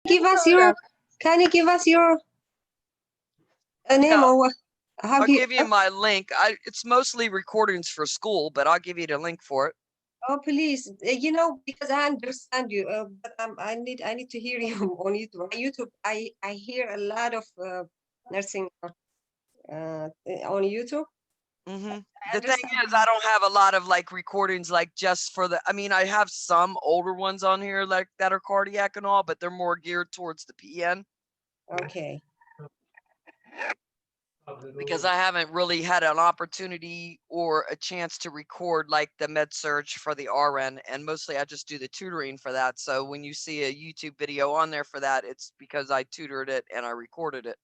Give us your, can you give us your name Yeah, or what? I'll give you my link. It's mostly recordings for school, but I'll give you the link for it. Oh, please, you know, because I understand you, but I need to hear you on YouTube. On YouTube, I hear a lot of nursing on YouTube. The thing is, I don't have a lot of like recordings, like just for the, I mean, I have some older ones on here like that are cardiac and all, but they're more geared towards the PN. Okay. Because I haven't really had an opportunity or a chance to record like the med surge for the RN, and mostly I just do the tutoring for that. So when you see a YouTube video on there for that, it's because I tutored it and I recorded it.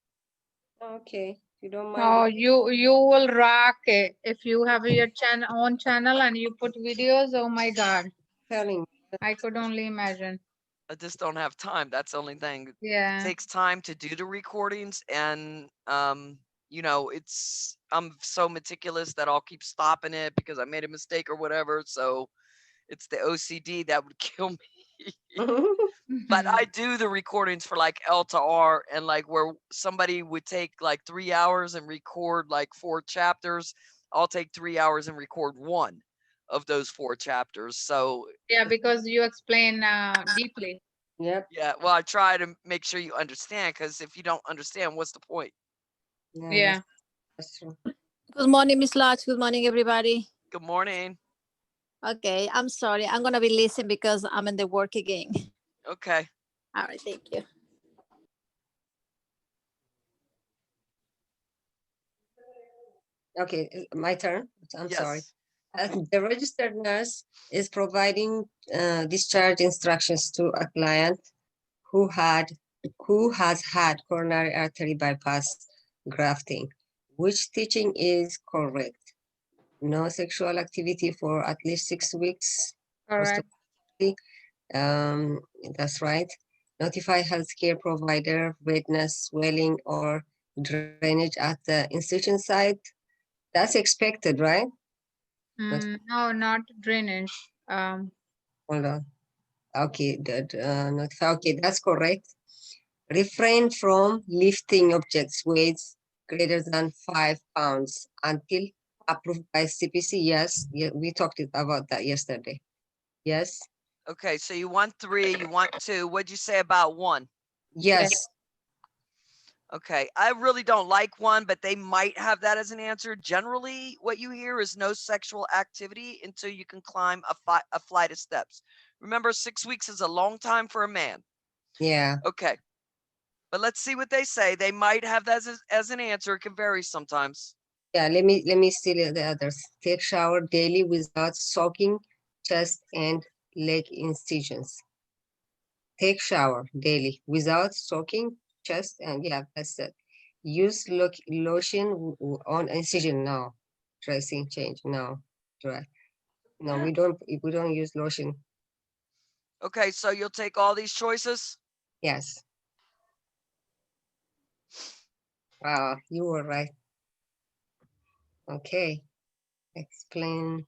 Okay, you don't mind. Oh, you will rock it if you have your own channel and you put videos. Oh my God, I could only imagine. I just don't have time. That's the only thing. Yeah, it takes time to do the recordings, and you know, I'm so meticulous that I'll keep stopping it because I made a mistake or whatever. So it's the OCD that would kill me. But I do the recordings for like L to R, and like where somebody would take like 3 hours and record like 4 chapters, I'll take 3 hours and record 1 of those 4 chapters. So yeah, because you explain deeply. Yep. Yeah, well, I try to make sure you understand, because if you don't understand, what's the point? Yeah. That's true. Good morning, Miss Lodge. Good morning, everybody. Good morning. Okay, I'm sorry. I'm going to be listening because I'm in the work again. Okay. All right, thank you. Okay, my turn. I'm sorry. Yes. The registered nurse is providing discharge instructions to a client who has had coronary artery bypass grafting. Which teaching is correct? No sexual activity for at least 6 weeks. Correct. That's right. Notify healthcare provider, redness, swelling, or drainage at the incision site. That's expected, right? No, not drainage. Hold on. Okay, notify. Okay, that's correct. Refrain from lifting objects weights greater than 5 pounds until approved by CPC. Yes, yeah, we talked about that yesterday. Yes. Okay, so you want 3, you want 2. What'd you say about 1? Yes. Okay, I really don't like 1, but they might have that as an answer. Generally, what you hear is no sexual activity until you can climb a flight of steps. Remember, 6 weeks is a long time for a man. Yeah. Okay, but let's see what they say. They might have that as an answer. It can vary sometimes. Yeah, let me see the others. Take shower daily without soaking chest and leg incisions. Take shower daily without soaking chest and yeah, that's it. Use lotion on incision now. Dressing change now. Dry. No, we don't use lotion. Okay, so you'll take all these choices? Yes. Wow, you were right. Okay. Explain.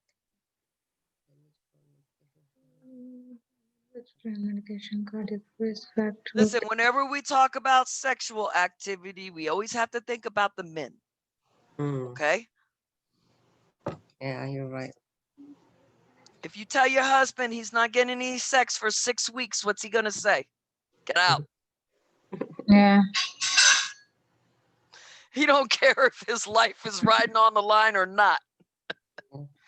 Medication, cardiac risk factor. Listen, whenever we talk about sexual activity, we always have to think about the men. Okay? Yeah, you're right. If you tell your husband he's not getting any sex for 6 weeks, what's he gonna say? Get out. Yeah. He don't care if his life is riding on the line or not.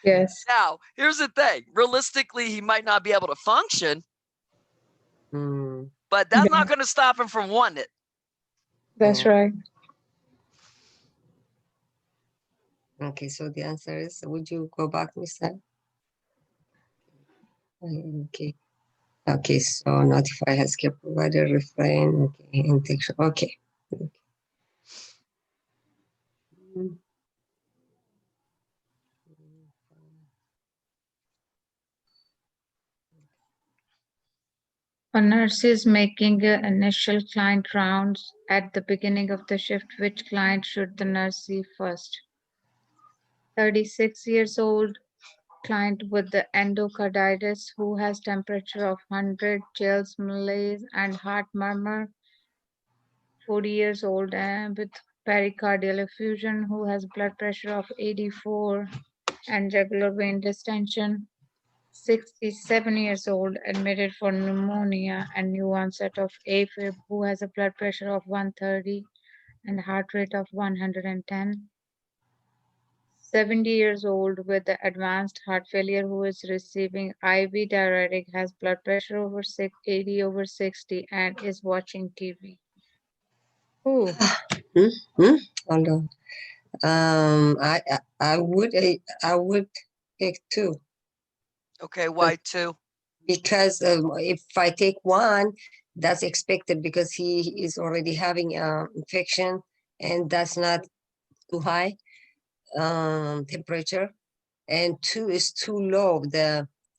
Yes. Now, here's the thing. Realistically, he might not be able to function, but that's not going to stop him from wanting it. That's right. Okay, so the answer is, would you go back, Mr.? Okay. Okay, so notify healthcare provider, refrain, okay, intake, okay. A nurse is making initial client rounds at the beginning of the shift. Which client should the nurse see first? 36 years old, Client with the endocarditis who has temperature of 100, chills, malaise, and heart murmur. 40 years old and with pericardial effusion who has blood pressure of 84 and jugular vein distension. 67 years old, admitted for pneumonia and new onset of AFib, who has a blood pressure of 130 and heart rate of 110. 70 years old with the advanced heart failure who is receiving IV diuretic, has blood pressure over 80 over 60 and is watching TV. Ooh. Hold on. I would take two. Okay, why two? Because if I take one, that's expected because he is already having infection and that's not too high temperature. And two is too low.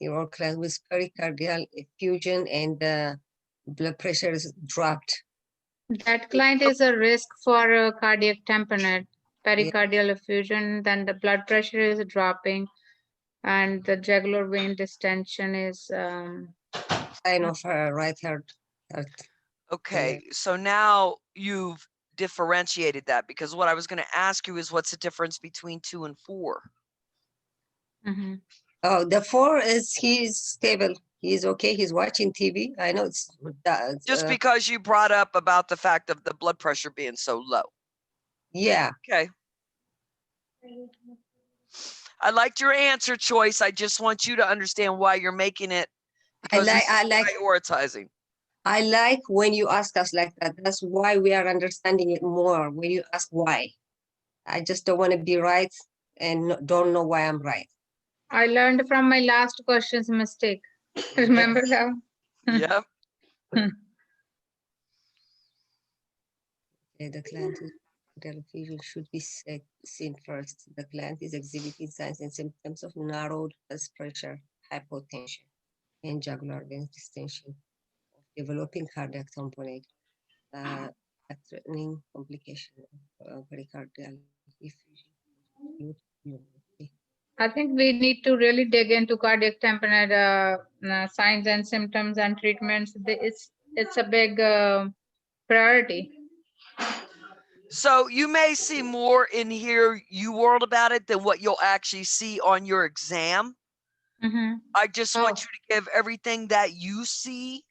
Your class with pericardial effusion and the blood pressure is dropped. That client is a risk for cardiac tamponade, pericardial effusion, then the blood pressure is dropping, and the jugular vein distension is Sign of her right heart. Okay, so now you've differentiated that, because what I was going to ask you is what's the difference between 2 and 4? mhm. Oh, the 4 is he's stable. He's okay. He's watching TV. I know it's Just because you brought up about the fact of the blood pressure being so low. yeah. Okay. I liked your answer choice. I just want you to understand why you're making it. Because I like prioritizing. I like when you ask us like that. That's why we are understanding it more. When you ask why, I just don't want to be right and don't know why I'm right. I learned from my last question's mistake. Remember that? Yep. The client effusion should be seen first. The client is exhibiting signs and symptoms of narrowed blood pressure, hypotension, and jugular vein distension, developing cardiac tamponade, threatening complication of pericardial effusion. I think we need to really dig into cardiac tamponade signs and symptoms and treatments. It's a big priority. So you may see more in here, UWorld, about it than what you'll actually see on your exam. Mm-hmm. I just want you to give everything that you see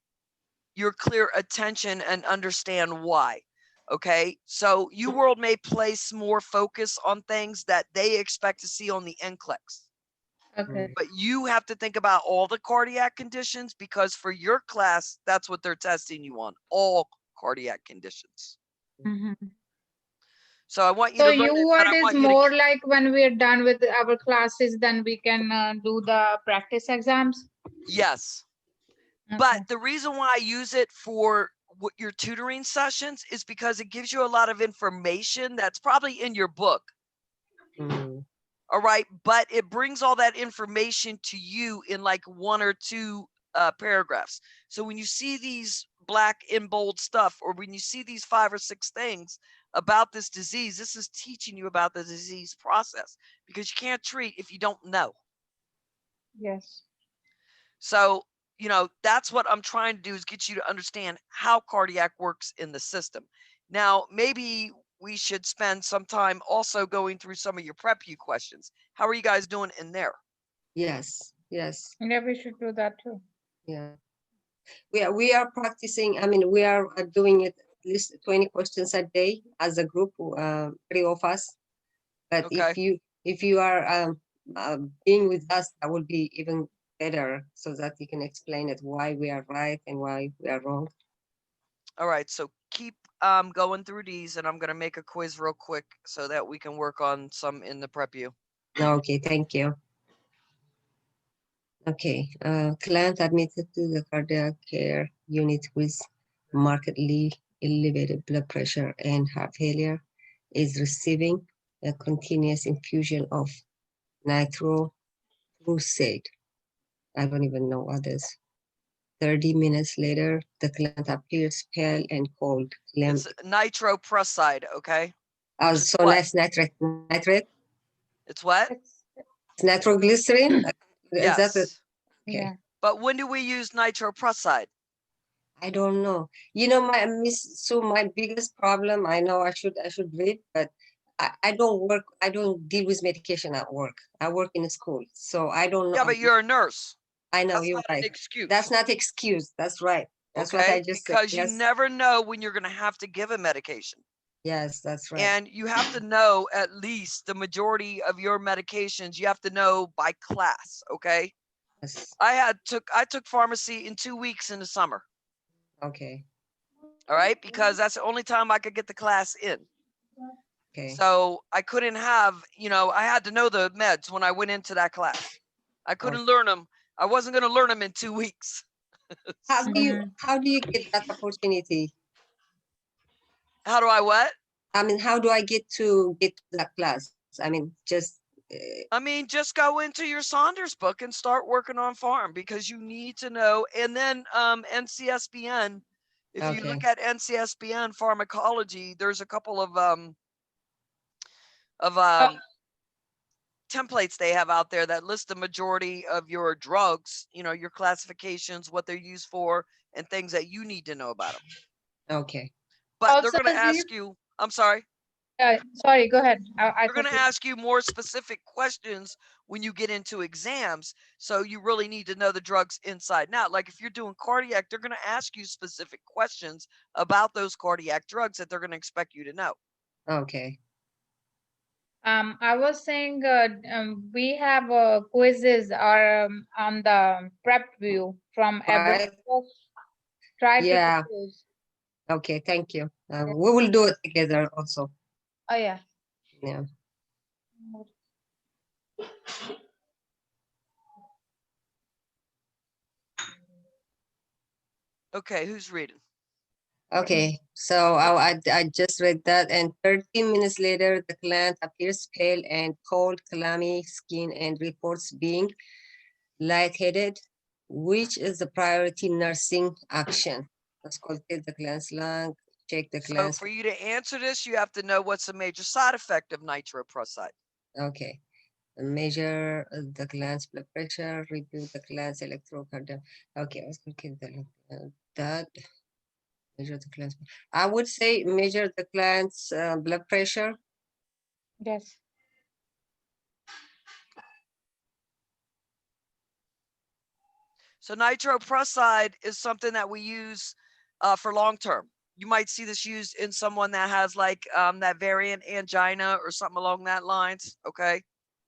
your clear attention and understand why. Okay, so UWorld may place more focus on things that they expect to see on the NCLEX. Okay. But you have to think about all the cardiac conditions, because for your class, that's what they're testing you on, all cardiac conditions. Mm-hmm. So I want you So to learn UWorld is more like when we're done with our classes, then we can do the practice exams? Yes. Okay. But the reason why I use it for your tutoring sessions is because it gives you a lot of information that's probably in your book. All right. But it brings all that information to you in like 1 or 2 paragraphs. So when you see these black in bold stuff, or when you see these 5 or 6 things about this disease, this is teaching you about the disease process, because you can't treat if you don't know. Yes. So, you know, that's what I'm trying to do, is get you to understand how cardiac works in the system. Now, maybe we should spend some time also going through some of your PrepU questions. How are you guys doing in there? Yes, yes. Yeah, we should do that too. Yeah. We are practicing. I mean, we are doing it at least 20 questions a day as a group, 3 of us. But Okay. if you are being with us, that would be even better, so that you can explain it why we are right and why we are wrong. All right, so keep going through these, and I'm going to make a quiz real quick so that we can work on some in the PrepU. Okay, thank you. Okay, client admitted to the cardiac care unit with markedly elevated blood pressure and heart failure is receiving a continuous infusion of Nitroprusside. I don't even know others. 30 minutes later, the client appears pale and cold. It's Nitroprusside, okay? So nice nitrate. It's what? Nitroglycerin? Is that the, Yes. okay. Yeah. But when do we use nitroprusside? I don't know. You know, my Miss Sue, my biggest problem, I know I should read, but I don't work, I don't deal with medication at work. I work in a school. So I don't know. Yeah, but you're a nurse. I know That's you're not right. an excuse. That's not excuse. That's right. That's what I Okay, just said. because you Yes. never know when you're going to have to give a medication. Yes, that's right. And you have to know at least the majority of your medications, you have to know by class, okay? Yes. I took pharmacy in 2 weeks in the summer. Okay. All right, because that's the only time I could get the class in. Okay. So I couldn't have, I had to know the meds when I went into that class. I couldn't learn them. I wasn't going to learn them in 2 weeks. How do you get that opportunity? How do I what? I mean, how do I get to that class? I mean, just I mean, just go into your Saunders book and start working on farm because you need to know. And then NCSBN, if you look okay. at NCSBN pharmacology, there's a couple of templates they have out there that list the majority of your drugs, your classifications, what they're used for, and things that you need to know about them. Okay. But they're Also, going to do you- ask you, I'm sorry. Sorry, go ahead. I They're going to ask you more specific questions when you get into exams. So you really need to know the drugs inside and out. Like if you're doing cardiac, they're going to ask you specific questions about those cardiac drugs that they're going to expect you to know. Okay. I was saying we have quizzes or on the prep view from Right. Try Yeah. to use. Okay. Thank you. We will do it together also. Oh yeah. Yeah. Okay, who's reading? Okay, so I just read that, and 13 minutes later, the client appears pale and cold, clammy skin, and reports being lightheaded, which is the priority nursing action. Let's cultivate the client's lung, check the So client's. for you to answer this, you have to know what's a major side effect of nitroprusside. Okay, measure the client's blood pressure, review the client's electrocardiogram. Okay, let's calculate that. Measure the client's. I would say measure the client's blood pressure. Yes. So nitroprusside is something that we use for long term. You might see this used in someone that has like that variant angina or something along that lines. Okay.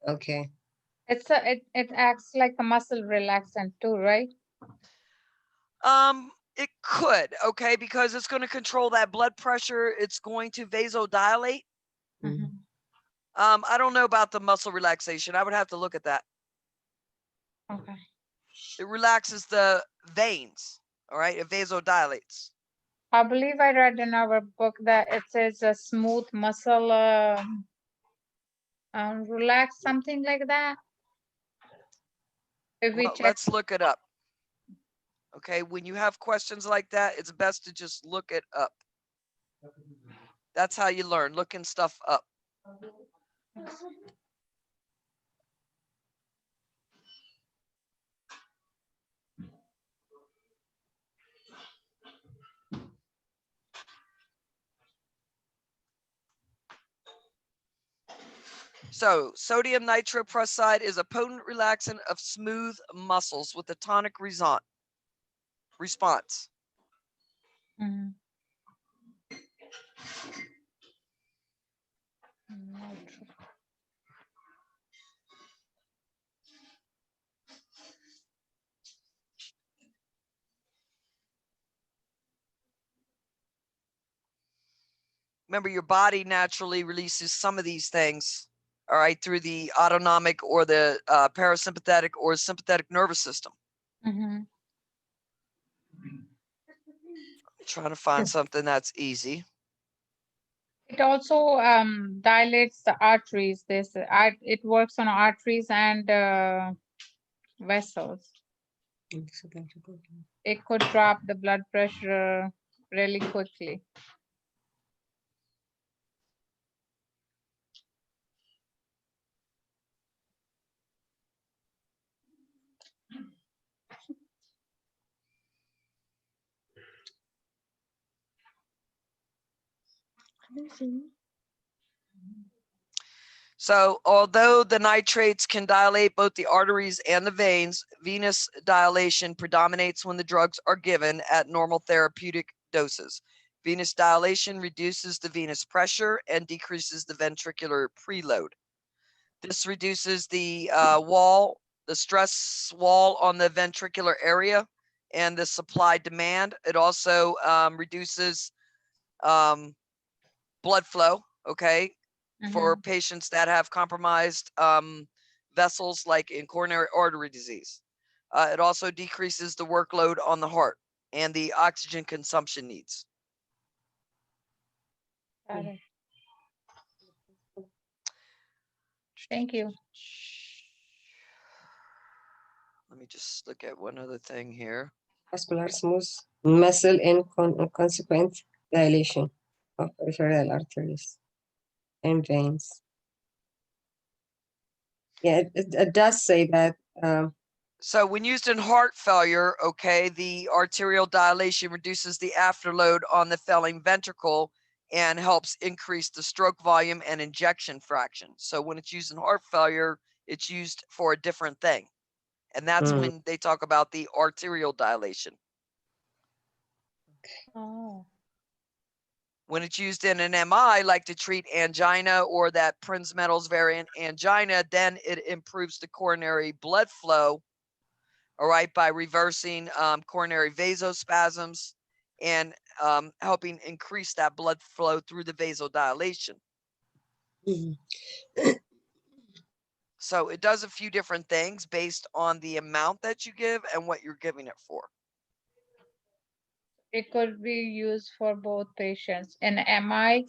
Okay. It acts like a muscle relaxant too, right? It could, okay, because it's going to control that blood pressure. It's going to vasodilate. Mm-hmm. I don't know about the muscle relaxation. I would have to look at that. Okay. It relaxes the veins. All right. It vasodilates. I believe I read in our book that it says a smooth muscle relax, something like that. If we Well, check. let's look it up. Okay. When you have questions like that, it's best to just look it up. That's how you learn, looking stuff up. So sodium nitroprusside is a potent relaxant of smooth muscles with a tonic response. Mm-hmm. Remember, your body naturally releases some of these things, all right, through the autonomic or the parasympathetic or sympathetic nervous system. Mm-hmm. Trying to find something that's easy. It also dilates the arteries. It works on arteries and vessels. It could drop the blood pressure really quickly. So although the nitrates can dilate both the arteries and the veins, venous dilation predominates when the drugs are given at normal therapeutic doses. Venous dilation reduces the venous pressure and decreases the ventricular preload. This reduces the the stress wall on the ventricular area and the supply demand. It also reduces blood flow, okay, for patients that have compromised vessels like in coronary artery disease. It also decreases the workload on the heart and the oxygen consumption needs. Got it. Thank you. Let me just look at one other thing here. Vascular smooth muscle and consequent dilation of peripheral arteries and veins. Yeah, it does say that. So when used in heart failure, okay, the arterial dilation reduces the afterload on the failing ventricle and helps increase the stroke volume and injection fraction. So when it's used in heart failure, it's used for a different thing. And that's when they talk about the arterial dilation. Oh. When it's used in an MI, like to treat angina or that Prinzmetal's variant angina, then it improves the coronary blood flow, all right, by reversing coronary vasospasms and helping increase that blood flow through the vasodilation. So it does a few different things based on the amount that you give and what you're giving it for. It could be used for both patients in MI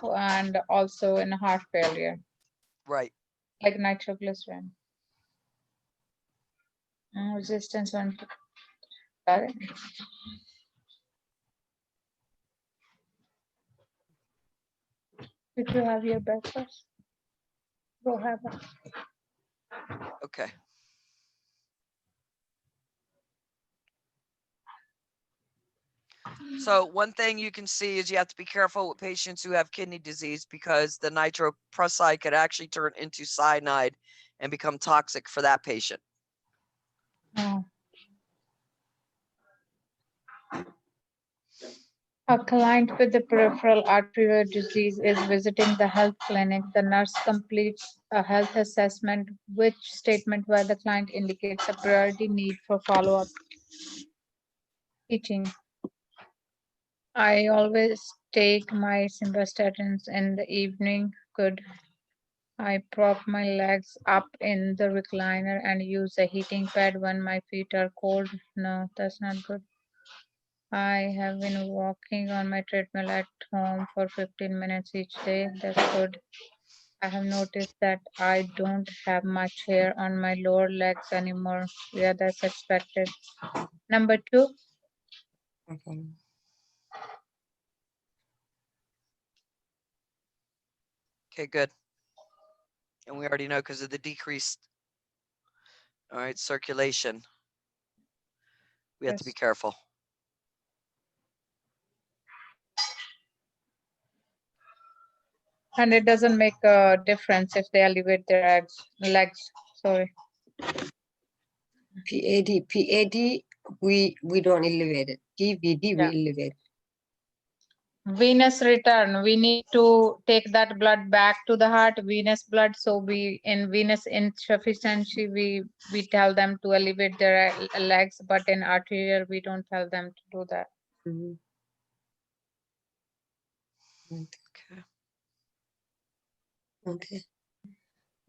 and also in heart failure, Right. like nitroglycerin. Resistance one. Got it. Did you have your breakfast? Go have it. Okay. So one thing you can see is you have to be careful with patients who have kidney disease because the nitroprusside could actually turn into cyanide and become toxic for that patient. Oh. A client with the peripheral arterial disease is visiting the health clinic. The nurse completes a health assessment, which statement where the client indicates a priority need for follow-up teaching. I always take my simvastatins in the evening. Could I prop my legs up in the recliner and use a heating pad when my feet are cold? No, that's not good. I have been walking on my treadmill at home for 15 minutes each day. That's good. I have noticed that I don't have much hair on my lower legs anymore. Yeah, that's expected. Number 2. Okay. Okay, good. And we already know because of the decreased, all right, circulation. We have to be careful. And it doesn't make a difference if they elevate their legs. Sorry. PAD, we don't elevate it. PVD, we elevate. Venous return. We need to take that blood back to the heart, venous blood. So we in venous insufficiency, we tell them to elevate their legs, but in arterial, we don't tell them to do that. Okay. Okay.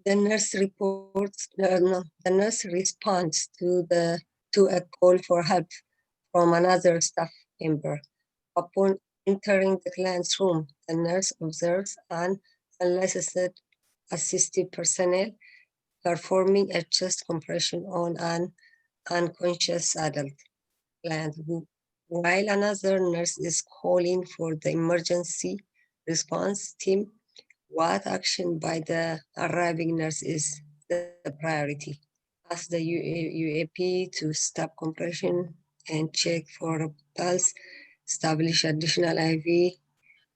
The nurse reports. The nurse responds to a call for help from another staff member. Upon entering the client's room, the nurse observes an unlicensed assisted personnel performing a chest compression on an unconscious adult client, while another nurse is calling for the emergency response team. What action by the arriving nurse is the priority? Ask the UAP to stop compression and check for a pulse, establish additional IV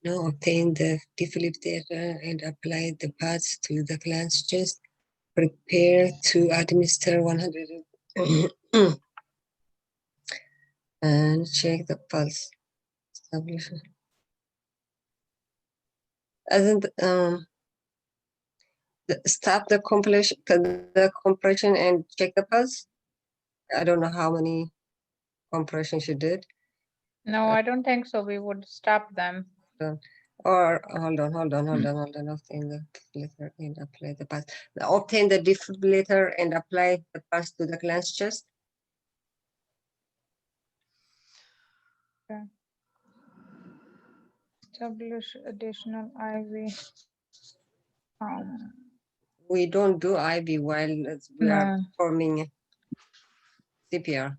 Now obtain the defibrillator and apply the pads to the clenched chest. Prepare to administer 100 and check the pulse. Establish. Isn't stop the compression and check the pulse. I don't know how many compressions you did. No, I don't think so. We would stop them. Or hold on. Obtain the defibrillator and apply the pads. Obtain the defibrillator and apply the pads to the clenched chest. Establish additional IV. We don't do IV while we are No. performing CPR.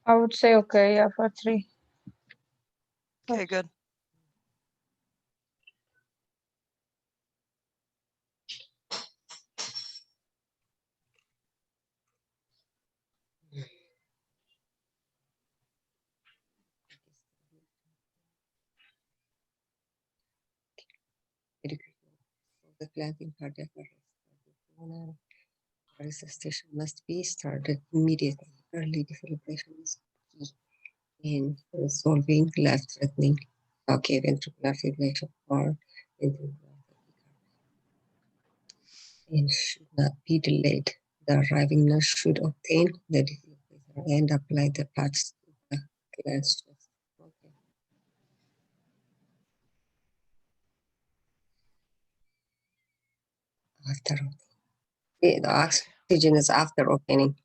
I would say okay, yeah, for 3. Okay, good. The planting cardiac arrest. Resuscitation must be started immediately. Early defibrillation is key in resolving life-threatening ventricular fibrillation or and should not be delayed. The arriving nurse should obtain the defibrillator and apply the patch to the clenched chest. Okay. After the oxygen is after opening.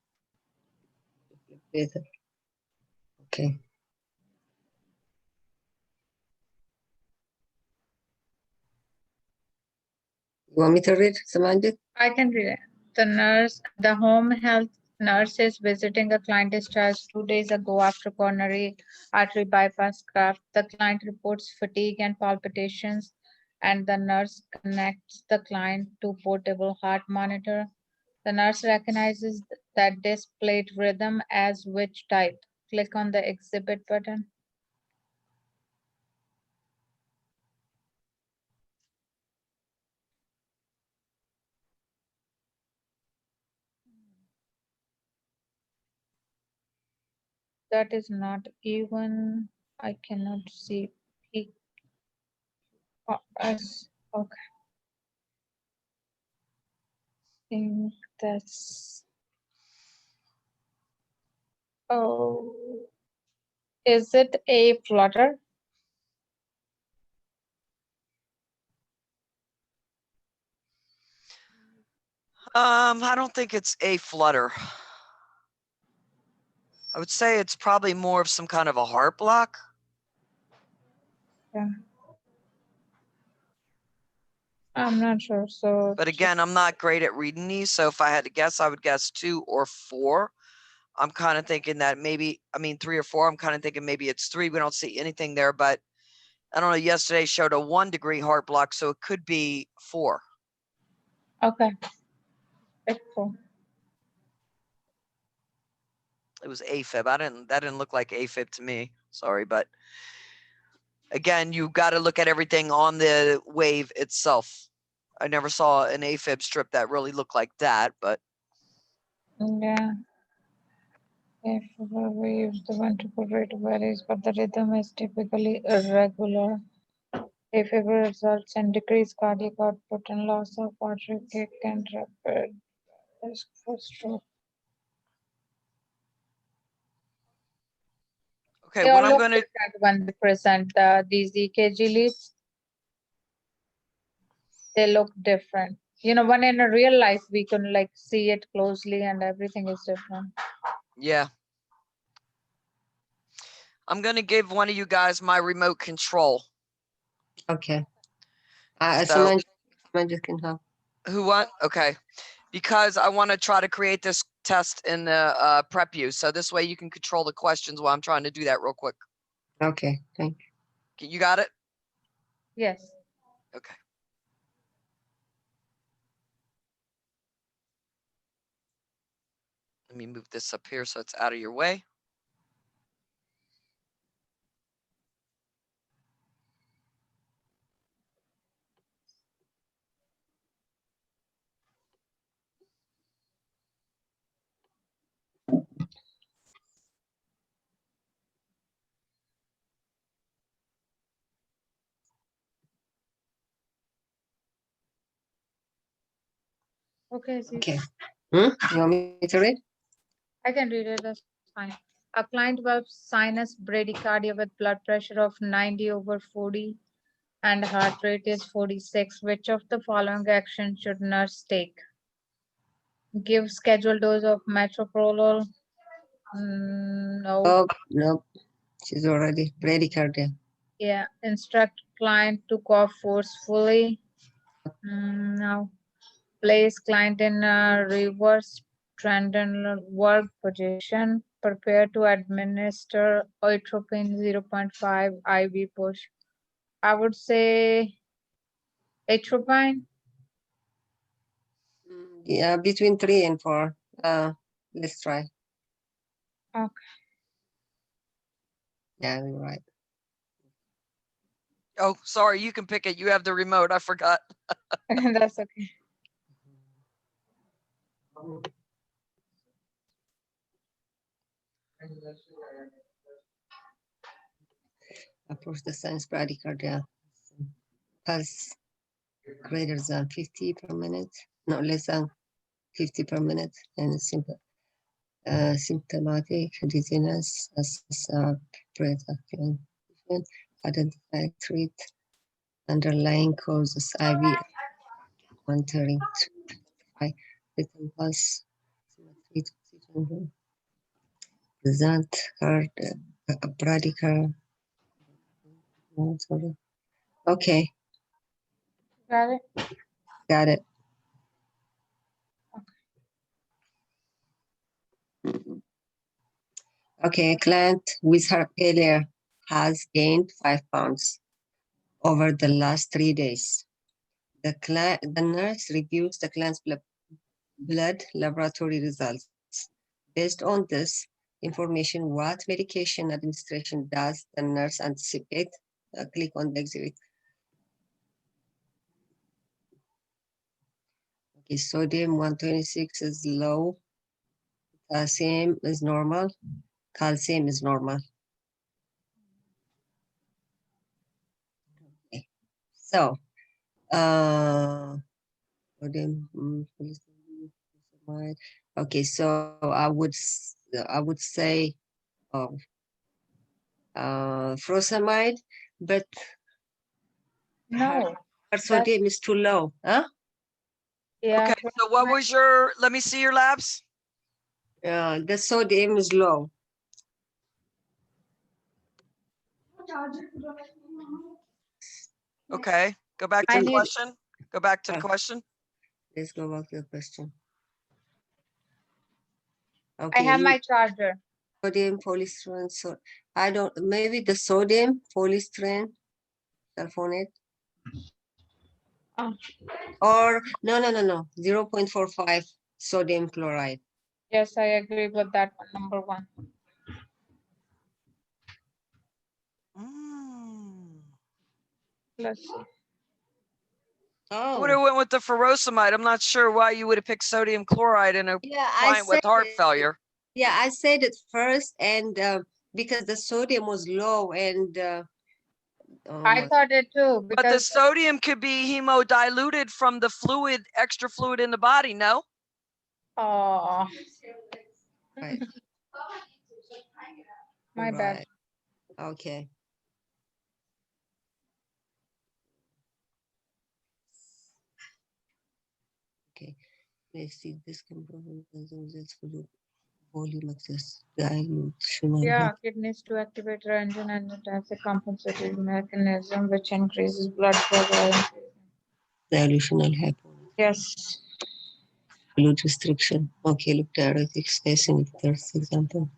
Okay. You want me to read, Samanjit? I can read it. The home health nurse is visiting a client discharged 2 days ago after coronary artery bypass graft. The client reports fatigue and palpitations, and the nurse connects the client to portable heart monitor. The nurse recognizes that displayed rhythm as which type. Click on the exhibit button. That is not even, I cannot see peak. Okay. Think that's, oh, is it a flutter? I don't think it's a flutter. I would say it's probably more of some kind of a heart block. Yeah. I'm not sure. So, But again, I'm not great at reading these. So if I had to guess, I would guess 2 or 4. I'm kind of thinking that maybe, 3 or 4. I'm kind of thinking maybe it's 3. We don't see anything there, but I don't know. Yesterday showed a 1-degree heart block, so it could be 4. okay. Pick 4. It was AFib. That didn't look like AFib to me. Sorry, but again, you got to look at everything on the wave itself. I never saw an AFib strip that really looked like that, but Yeah. If waves, the ventricle rate varies, but the rhythm is typically irregular. If it results in decreased cardiac output and loss of artery kick and rapid risk for stroke. okay, They what all I'm look going to, different when they present these EKG leads. They look different. When in a real life we can like see it closely and everything is different. yeah. I'm going to give one of you guys my remote control. Okay. So, Samanjit can help. who what? Okay. Because I want to try to create this test in the prep you. So this way you can control the questions while I'm trying to do that real quick. Okay, thank you. You got it? Yes. Okay. Let me move this up here so it's out of your way. Okay, see, Okay. You want me to read? I can read it. That's fine. A client develops sinus bradycardia with blood pressure of 90/40 and heart rate is 46. Which of the following actions should nurse take? Give scheduled dose of metoprolol. No. Nope. She's already bradycardia. Yeah. Instruct client to cough forcefully. No. Place client in a reverse trending work position. Prepare to administer atropine 0.5 IV push. I would say atropine. Yeah, between 3 and 4. Let's try. Okay. Yeah, you're right. Oh, sorry, you can pick it. You have the remote. I forgot. That's okay. Approach the sinus bradycardia. Pulse greater than 50 per minute, no less than 50 per minute, and simple. Symptomatic dizziness, assess pre-action, identify, treat underlying causes, IV monitoring, written pulse, treat oxygen, present card, bradycardia. Okay, Got it. got it. Okay, a client with heart failure has gained 5 pounds over the last 3 days. The nurse reviews the client's blood laboratory results. Based on this information, what medication administration does the nurse anticipate? Click on the exhibit. Okay, sodium 126 is low, potassium is normal, calcium is normal. Okay. So, sodium, okay, so I would say furosemide, but No. her sodium is too low, huh? Yeah. Okay, so what was your, let me see your labs. The sodium is low. Okay, go back I to the need- question. Go back to the Oh. question. Let's go back to the question. I Okay, have my charger. sodium polystyrene. So I don't. Maybe the sodium polystyrene sulfonate. Oh. Or no. 0.45 sodium chloride. Yes, I agree with that one. Number one. Let's see. I would have Oh, went with the furosemide. I'm not sure why you would have picked sodium chloride in a yeah. client with heart failure. Yeah, I said it first, and because the sodium was low, and I thought it too But the because sodium could be hemodiluted from the fluid, extra fluid in the body, no? oh, right, my bad. right. Okay. Okay. Let's see this component results for the volume access dilutional. Yeah, kidneys to activate renin and it has a compensating mechanism which increases blood flow. Dilutional hypo. Yes. Fluid restriction. Okay, look, diuretic space inhibitors, example.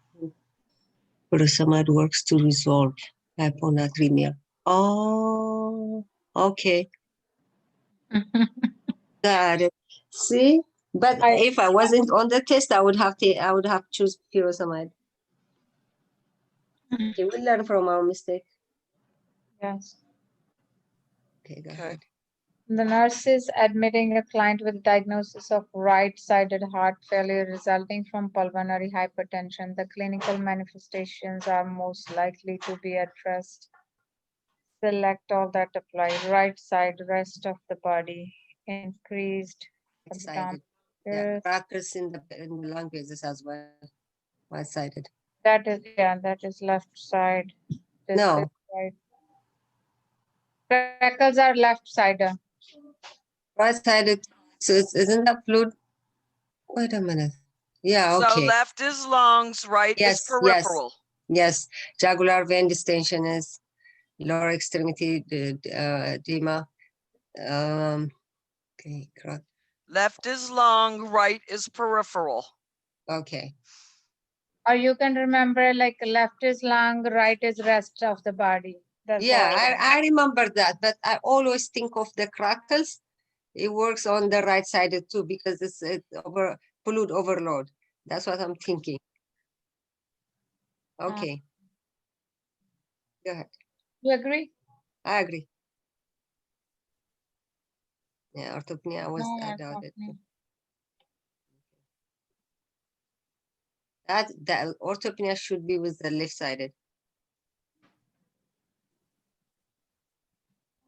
Furosemide works to resolve hyponatremia. Oh, okay. Got it. See, but if I wasn't on the test, I would have choose furosemide. Okay, we learn from our mistake. Yes. Okay, go Okay. ahead. The nurse is admitting a client with diagnosis of right-sided heart failure resulting from pulmonary hypertension. The clinical manifestations are most likely to be addressed. Select all that apply. Right side, rest of the body, increased abdomen. Excited. Crackers. crackers in the lung bases as well. Right-sided. That is, yeah, that is left side. This No. is right. Crackles are left-sided. Right-sided. So isn't that fluid? Wait a minute. Yeah, So okay. left is lungs, right is Yes, peripheral. yes. Jugular vein distension is lower extremity edema. Okay, correct. Left is lung, right is peripheral. Okay. Or you can remember like left is lung, right is rest of the body. That's Yeah, I remember that, but I always think of the crackles. It works on the right side too because it's over fluid overload. That's what I'm thinking. Okay. Go ahead. You agree? I agree. Yeah, orthopnea was No, I I doubted don't too. That orthopnea should be with the left sided.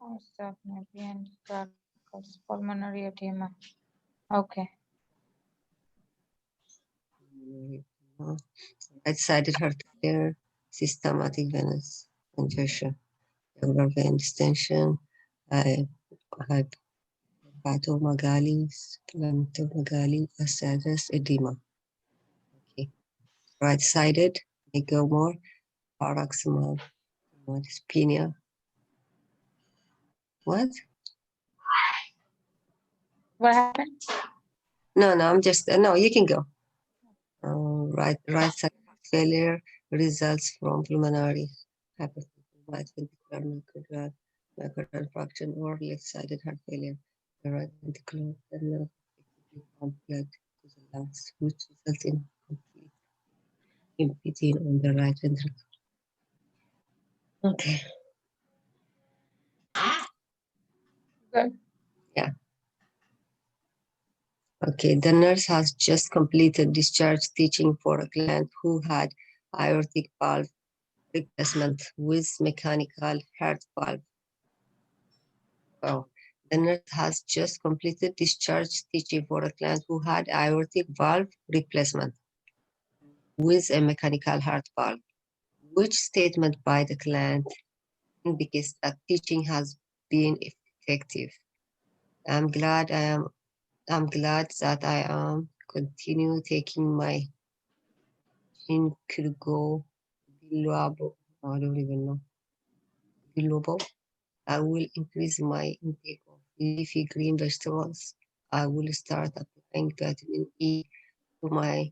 Oh, stop, maybe, and crackles, pulmonary edema. Okay. Right sided heart failure, systematic venous congestion, jugular vein distension, hepatomegaly, splenomegaly, acidosis, edema. Okay. Right sided, may go more, paroxysmal dyspnea. What? What happened? No, I'm just, no, you can go. Right side heart failure results from pulmonary hypertension, right ventricular myocardial infarction, or left-sided heart failure. The right ventricular terminal pump blood to the lungs, which results in complete impeding on the right ventricle. Okay. Good. Yeah. Okay, the nurse has just completed discharge teaching for a client who had aortic valve replacement with mechanical heart valve. Oh, the nurse has just completed discharge teaching for a client who had aortic valve replacement with a mechanical heart valve. Which statement by the client indicates that teaching has been effective? I'm glad that I am continue taking my Ginkgo biloba. I don't even know. Biloba. I will increase my intake of leafy green vegetables. I will start applying vitamin E to my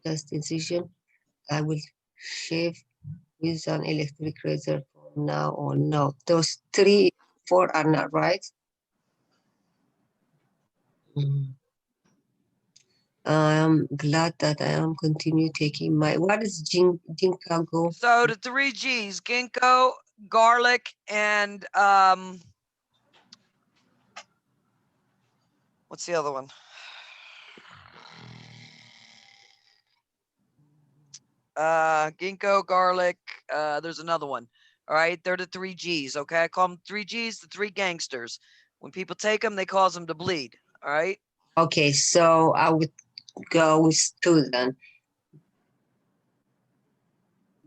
chest incision. I will shave with an electric razor from now on. No, those 3, 4 are not right. I am glad that I am continue taking my, what is Ginkgo? So the 3 G's, ginkgo, garlic, and what's the other one? Ginkgo, garlic, there's another one. All right, they're the 3 G's, okay? I call them 3 G's, the 3 gangsters. When people take them, they cause them to bleed, all right? Okay, so I would go with 2 then.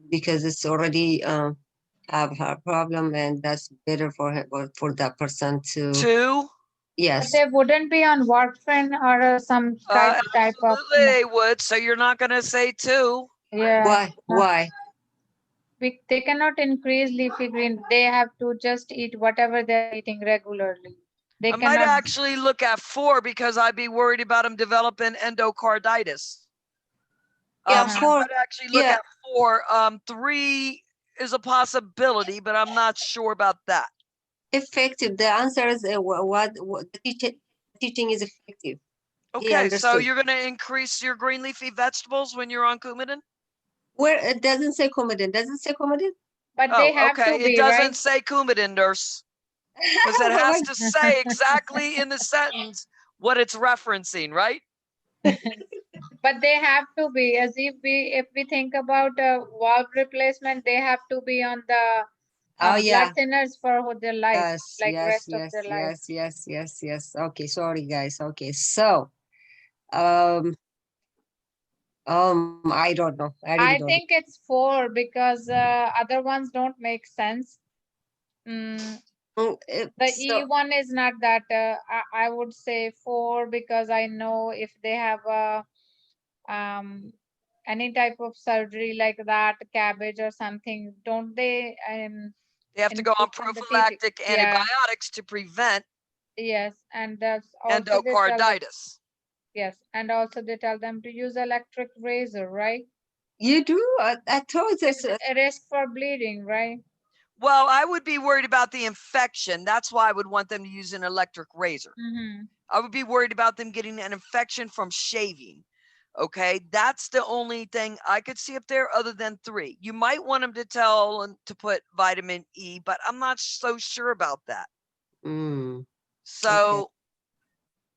Because it's already have her problem, and that's better for her, for that person to. 2? But Yes. they wouldn't be on warfarin or some type of. Absolutely they would, so you're not going to say 2. Yeah. Why? They cannot increase leafy green. They have to just eat whatever they're eating regularly. They I might cannot. actually look at 4 because I'd be worried about them developing endocarditis. Yeah, So I 4. might actually look at 4. 3 is a possibility, but I'm not sure about that. Effective. The answer is what the teaching is effective. Okay, so you're going to increase your green leafy vegetables when you're on Coumadin? Where it doesn't say Coumadin. Does it say Coumadin? But they have okay. to be, It doesn't right? say Coumadin, nurse. Because it has to say exactly in the sentence what it's referencing, right? But they have to be, as if we think about a valve replacement, they have to be on the Oh yeah. blood thinners for their life, Yes, like yes, rest of yes, their life. yes. Okay, sorry guys. Okay, so I don't know. I really I don't think it's 4 because other ones don't make sense. Mm, know. the So E one is not that. I would say 4 because I know if they have any type of surgery like that, cabbage or something, don't they They have to go on inflict on the teeth? prophylactic Yeah, antibiotics to prevent yes, and that's also they tell them, endocarditis. yes, and also they tell them to use electric razor, right? you do? I thought There's this. a risk for bleeding, right? Well, I would be worried about the infection. That's why I would want them to use an electric razor. Mm-hmm. I would be worried about them getting an infection from shaving. Okay, that's the only thing I could see up there other than 3. You might want them to tell them to put vitamin E, but I'm not so sure about that. Mm, So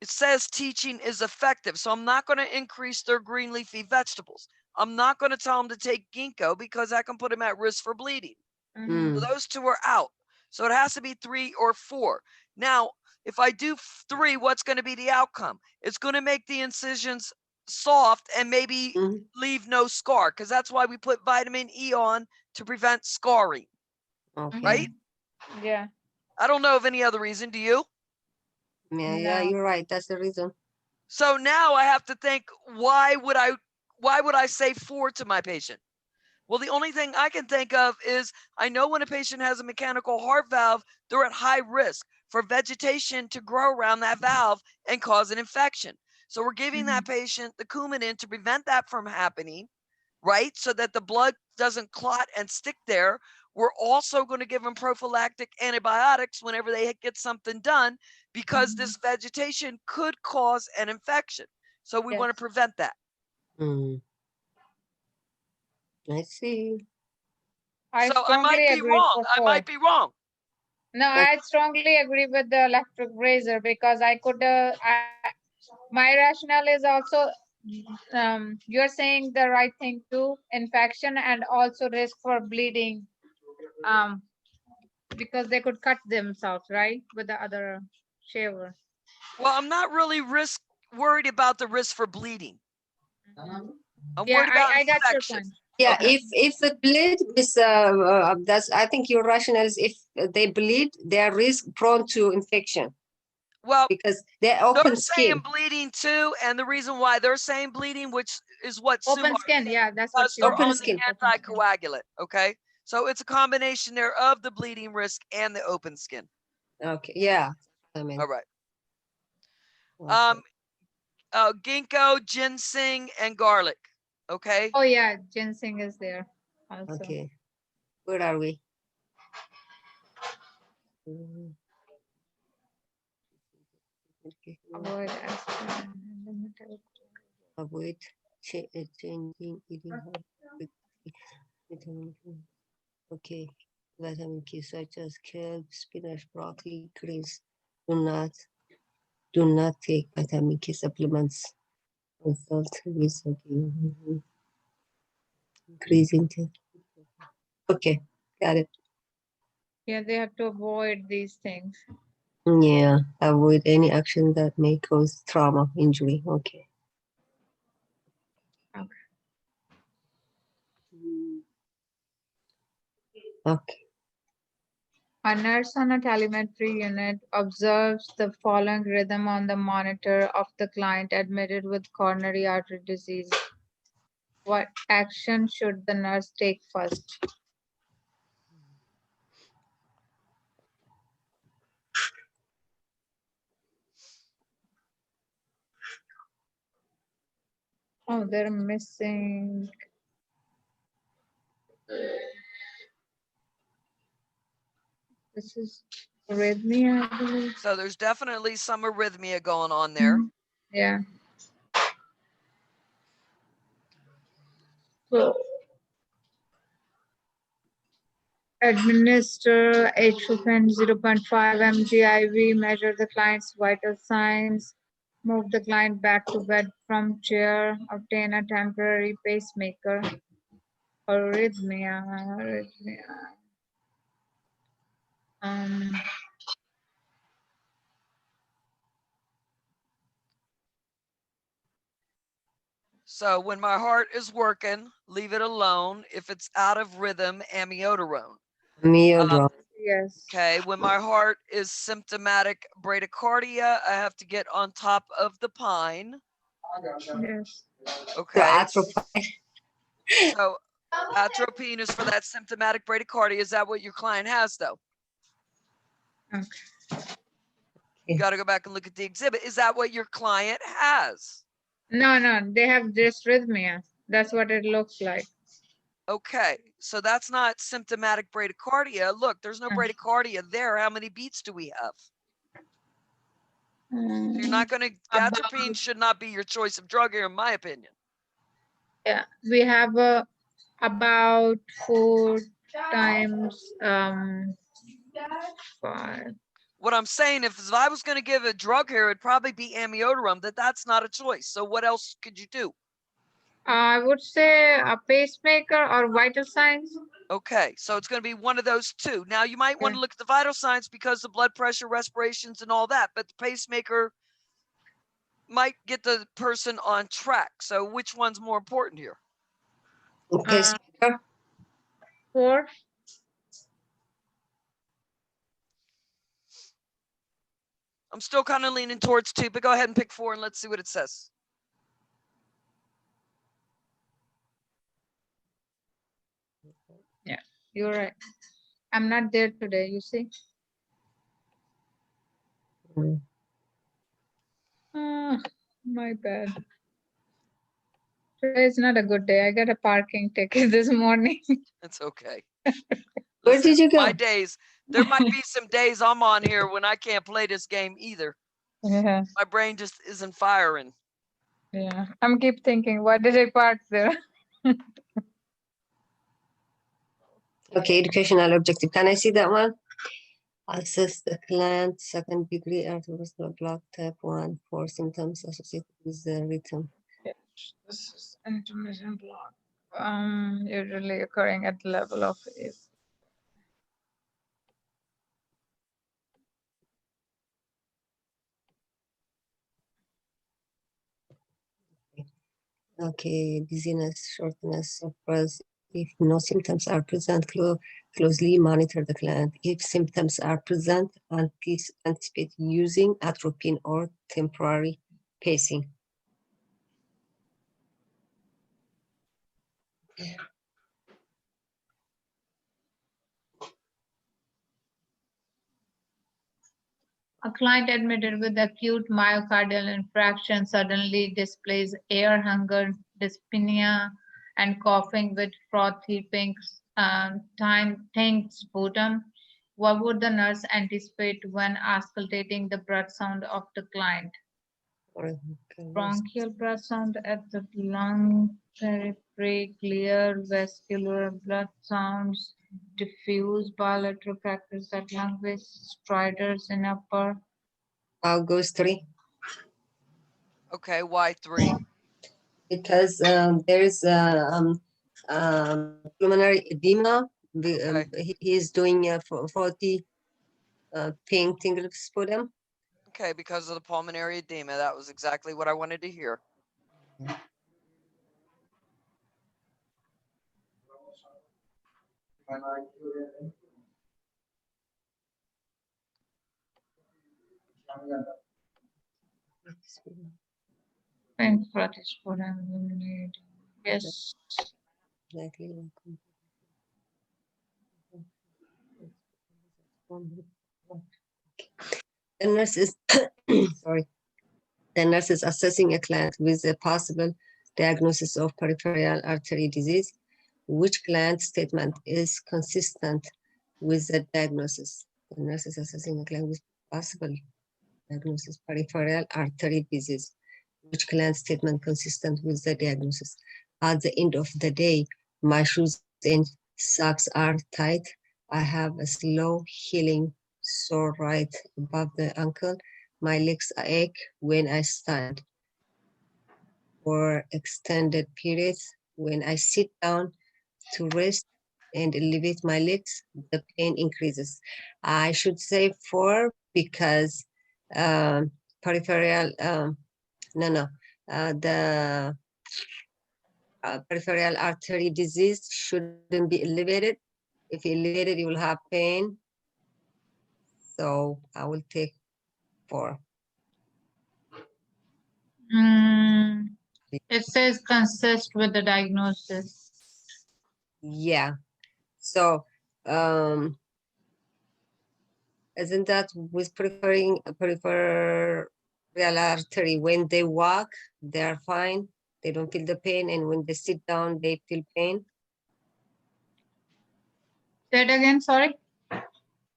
it says teaching is effective. So I'm not going to increase their green leafy vegetables. I'm not going to tell them to take ginkgo because that can put them at risk for bleeding. Mm-hmm. So mm, those 2 are out. So it has to be 3 or 4. Now, if I do 3, what's going to be the outcome? It's going to make the incisions soft and maybe mm, leave no scar, because that's why we put vitamin E on to prevent scarring, okay. right? Yeah. I don't know of any other reason. Do you? Yeah, No. you're right. That's the reason. So now I have to think, why would I say 4 to my patient? Well, the only thing I can think of is I know when a patient has a mechanical heart valve, they're at high risk for vegetation to grow around that valve and cause an infection. So we're giving that patient the Coumadin to prevent that from happening, right? So that the blood doesn't clot and stick there. We're also going to give them prophylactic antibiotics whenever they get something done, because this vegetation could cause an infection. So we want to Yes. prevent that. Mm, I see. I So I might strongly be agree wrong. for I 4. might be wrong. No, I strongly agree with the electric razor because I could, my rationale is also, you're saying the right thing too, infection and also risk for bleeding, um, because they could cut themselves, right, with the other shaver. Well, I'm not really worried about the risk for bleeding. I'm Yeah, worried about I got your infection. point. Yeah, Okay. if the bleed is that's I think your rationale is if they bleed, they are risk prone to infection Well, because they're they're open saying skin. bleeding too, and the reason why they're saying bleeding, which is what Sue Open skin, yeah, that's what because she they're Open on mentioned. the skin. Open skin. anticoagulant. Okay, so it's a combination there of the bleeding risk and the open skin. Okay, yeah. I mean, All right. okay. Ginkgo, ginseng, and garlic. Okay. Oh yeah, ginseng is there also. Okay. Where are we? Mm, okay. Avoid aspirin and the metabolic. Avoid changing eating habits. Vitamin K. Okay. Vitamin K such as kale, spinach, broccoli, greens. Do not take vitamin K supplements. Consult with increasing. Okay, got it. Yeah, they have to avoid these things. Yeah, avoid any action that may cause trauma, injury. Okay. Okay. Okay. A nurse on a telemetry unit observes the following rhythm on the monitor of the client admitted with coronary artery disease. What action should the nurse take first? Oh, they're missing. This is arrhythmia, I believe. So there's definitely some arrhythmia going on there. Yeah. So administer atropine 0.5 mg IV, measure the client's vital signs, move the client back to bed from chair, obtain a temporary pacemaker. Arrhythmia. So when my heart is working, leave it alone. If it's out of rhythm, amiodarone. Amiodarone. Yes. Okay, when my heart is symptomatic bradycardia, I have to get on top of the pine. Yes. Okay. atropine. So atropine is for that symptomatic bradycardia. Is that what your client has though? Okay. You got to go back and look at the exhibit. Is that what your client has? No, they have dysrhythmia. That's what it looks like. Okay, so that's not symptomatic bradycardia. Look, there's no bradycardia there. How many beats do we have? So you're not going to, atropine should not be your choice of drug here, in my opinion. Yeah, we have about 4 times 5. What I'm saying, if I was going to give a drug here, it'd probably be amiodarone. That's not a choice. So what else could you do? I would say a pacemaker or vital signs. Okay, so it's going to be one of those two. Now you might want to look at the vital signs because of blood pressure, respirations, and all that, but the pacemaker might get the person on track. So which one's more important here? Pacemaker. 4. I'm still kind of leaning towards 2, but go ahead and pick 4 and let's see what it says. Yeah, you're right. I'm not there today, you see. Mm. My bad. Today is not a good day. I got a parking ticket this morning. It's okay. Where did you go? My days, there might be some days I'm on here when I can't play this game either. Yeah. My brain just isn't firing. Yeah. I'm keep thinking, why did I park there? Okay, educational objective. Can I see that one? Assess the client second degree arteriovascular block type 1 for symptoms associated with the rhythm. Yes, this is intermittent block. Usually occurring at the level of if. Okay, dizziness, shortness of breath. If no symptoms are present, closely monitor the client. If symptoms are present, anticipate using atropine or temporary pacing. A client admitted with acute myocardial infarction suddenly displays air hunger, dyspnea, and coughing with frothy pink taint sputum. What would the nurse anticipate when auscultating the breath sound of the client? Bronchial breath sound at the lung periphery, clear vascular blood sounds, diffuse bilateral practice at lung with striders in upper. How goes 3? Okay, why 3? Because there is pulmonary edema. He is doing 40 pink tingle sputum. Okay, because of the pulmonary edema. That was exactly what I wanted to hear. Pink frothy sputum. Yes. Exactly. The nurse is sorry. The nurse is assessing a client with a possible diagnosis of peripheral artery disease. Which client statement is consistent with the diagnosis? The nurse is assessing a client with possible diagnosis peripheral artery disease. Which client statement consistent with the diagnosis? At the end of the day, my shoes and socks are tight. I have a slow healing sore right above the ankle. My legs ache when I stand for extended periods. When I sit down to rest, and elevate my legs, the pain increases. I should say 4 because peripheral, the peripheral artery disease shouldn't be elevated. If you elevate it, you will have pain. So I will take 4. It says consist with the diagnosis. Yeah. So isn't that with peripheral artery, when they walk, they are fine. They don't feel the pain. And when they sit down, they feel pain. Say it again, sorry.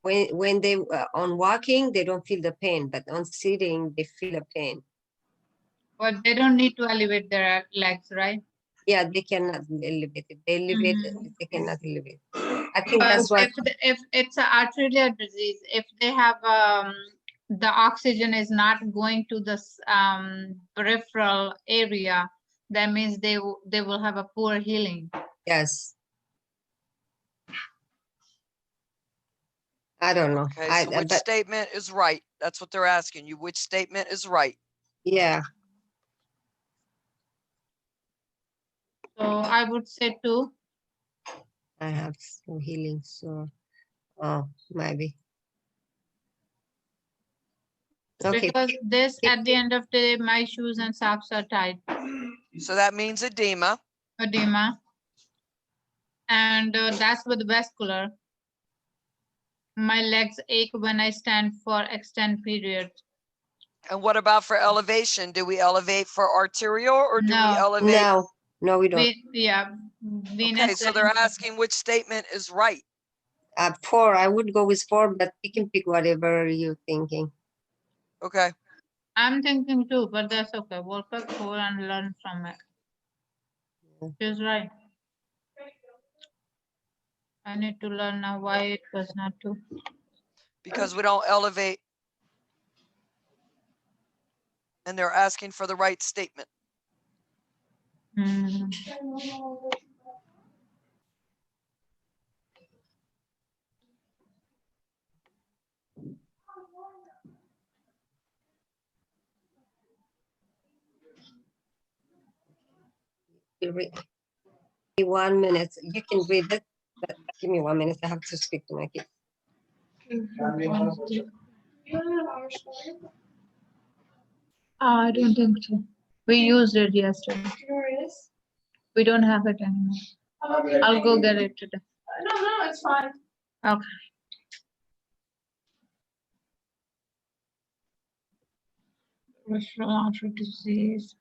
When they on walking, they don't feel the pain, but on sitting, they feel a pain. But they don't need to elevate their legs, right? Yeah, they cannot elevate it. They elevate it, Mhm. they cannot elevate. I think that's what. If it's an arterial disease, if they have the oxygen is not going to the peripheral area, that means they will have a poor healing. Yes. I don't know. Okay, so which statement is right? That's what they're asking you. Which statement is right? Yeah. So I would say 2. I have some healing, so maybe. Okay. Because this, at the end of the day, my shoes and socks are tied. So that means edema. Edema. And that's with vascular. My legs ache when I stand for extended periods. And what about for elevation? Do we elevate for arterial or do we No. elevate? No, we don't. Yeah. Okay, so they're asking which statement is right. 4, I would go with 4, but you can pick whatever you're thinking. Okay. I'm thinking 2, but that's okay. We'll pick 4 and learn from it. She's right. I need to learn now why it was not 2. Because we don't elevate. And they're asking for the right statement. You read. 1 minute. You can read it, but give me 1 minute. I have to speak to my kid. I don't think so. We used it yesterday. We don't have it anymore. I'll go get it today. No, it's fine. Okay. Peripheral artery disease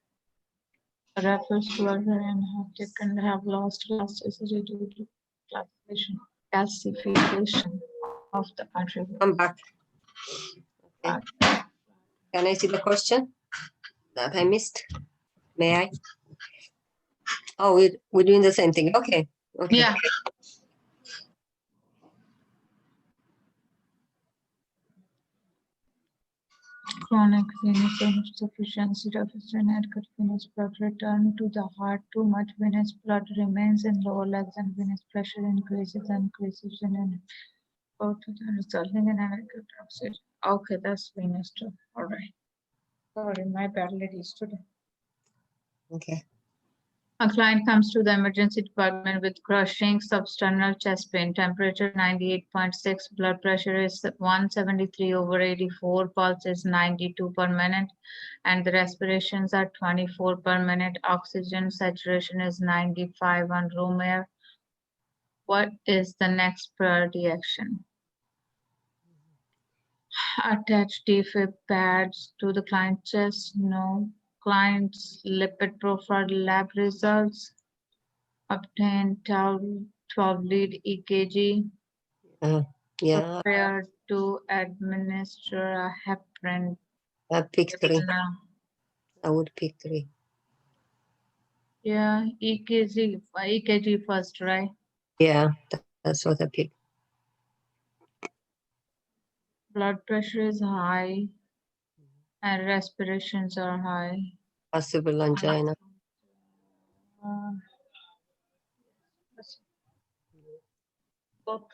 refers to and have taken have lost elasticity due to calcification of the artery. I'm back. Okay. Can I see the question that I missed? May I? Oh, we're doing the same thing. Okay. Okay. Yeah. Chronic venous insufficiency refers to inadequate venous blood return to the heart. Too much venous blood remains in lower legs and venous pressure increases in both of them, resulting in inadequate oxygen. Okay, that's venous too. All right. Sorry, my bad, ladies, today. Okay. A client comes to the emergency department with crushing substernal chest pain, temperature 98.6, blood pressure is 173/84, pulse is 92 per minute, and the respirations are 24 per minute. Oxygen saturation is 95 on room air. What is the next priority action? Attach defib pads to the client chest. No. Client's lipid profile lab results. Obtain 12 lead EKG. Yeah, Prepare to administer a heparin. I pick 3. I would pick 3. Yeah, EKG first, right? Yeah, that's what I pick. Blood pressure is high and respirations are high. Possible angina. book.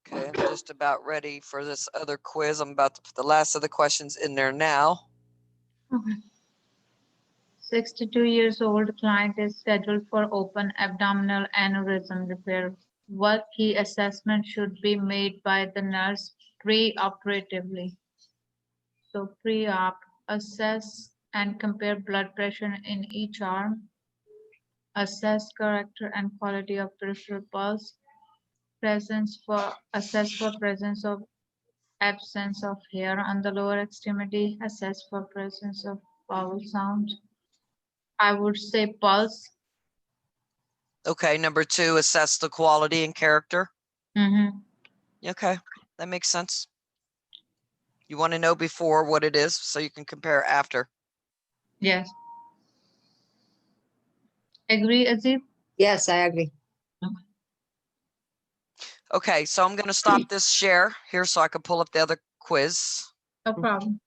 Okay, I'm just about ready for this other quiz. I'm about to put the last of the questions in there now. Okay. 62 years old client is scheduled for open abdominal aneurysm repair. What key assessment should be made by the nurse pre-operatively? So pre-op, assess and compare blood pressure in each arm, assess character and quality of peripheral pulse, assess for presence of absence of hair on the lower extremity, assess for presence of vowel sound. I would say pulse. Okay, number 2, assess the quality and character. Mm-hmm. Okay, that makes sense. You want to know before what it is so you can compare after. Yes. Agree, Azib? Yes, I agree. Okay, so I'm going to stop this share here so I can pull up the other quiz. No problem.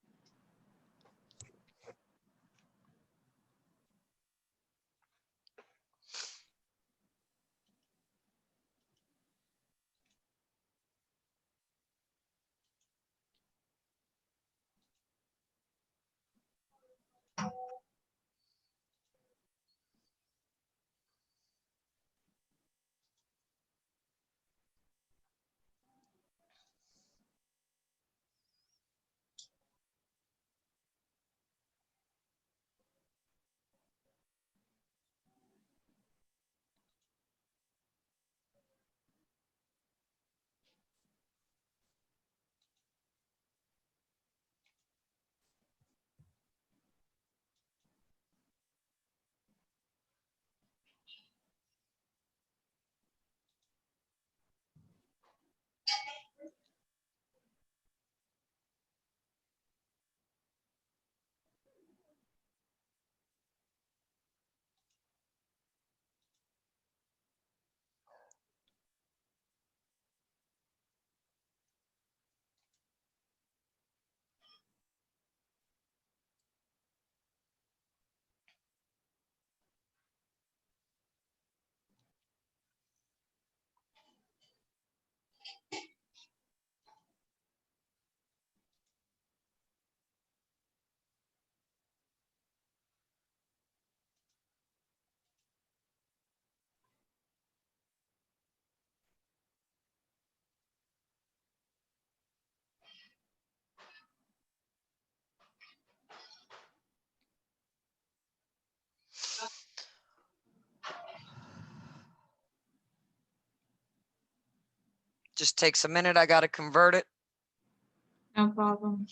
Just takes a minute. I got to convert it. No problem.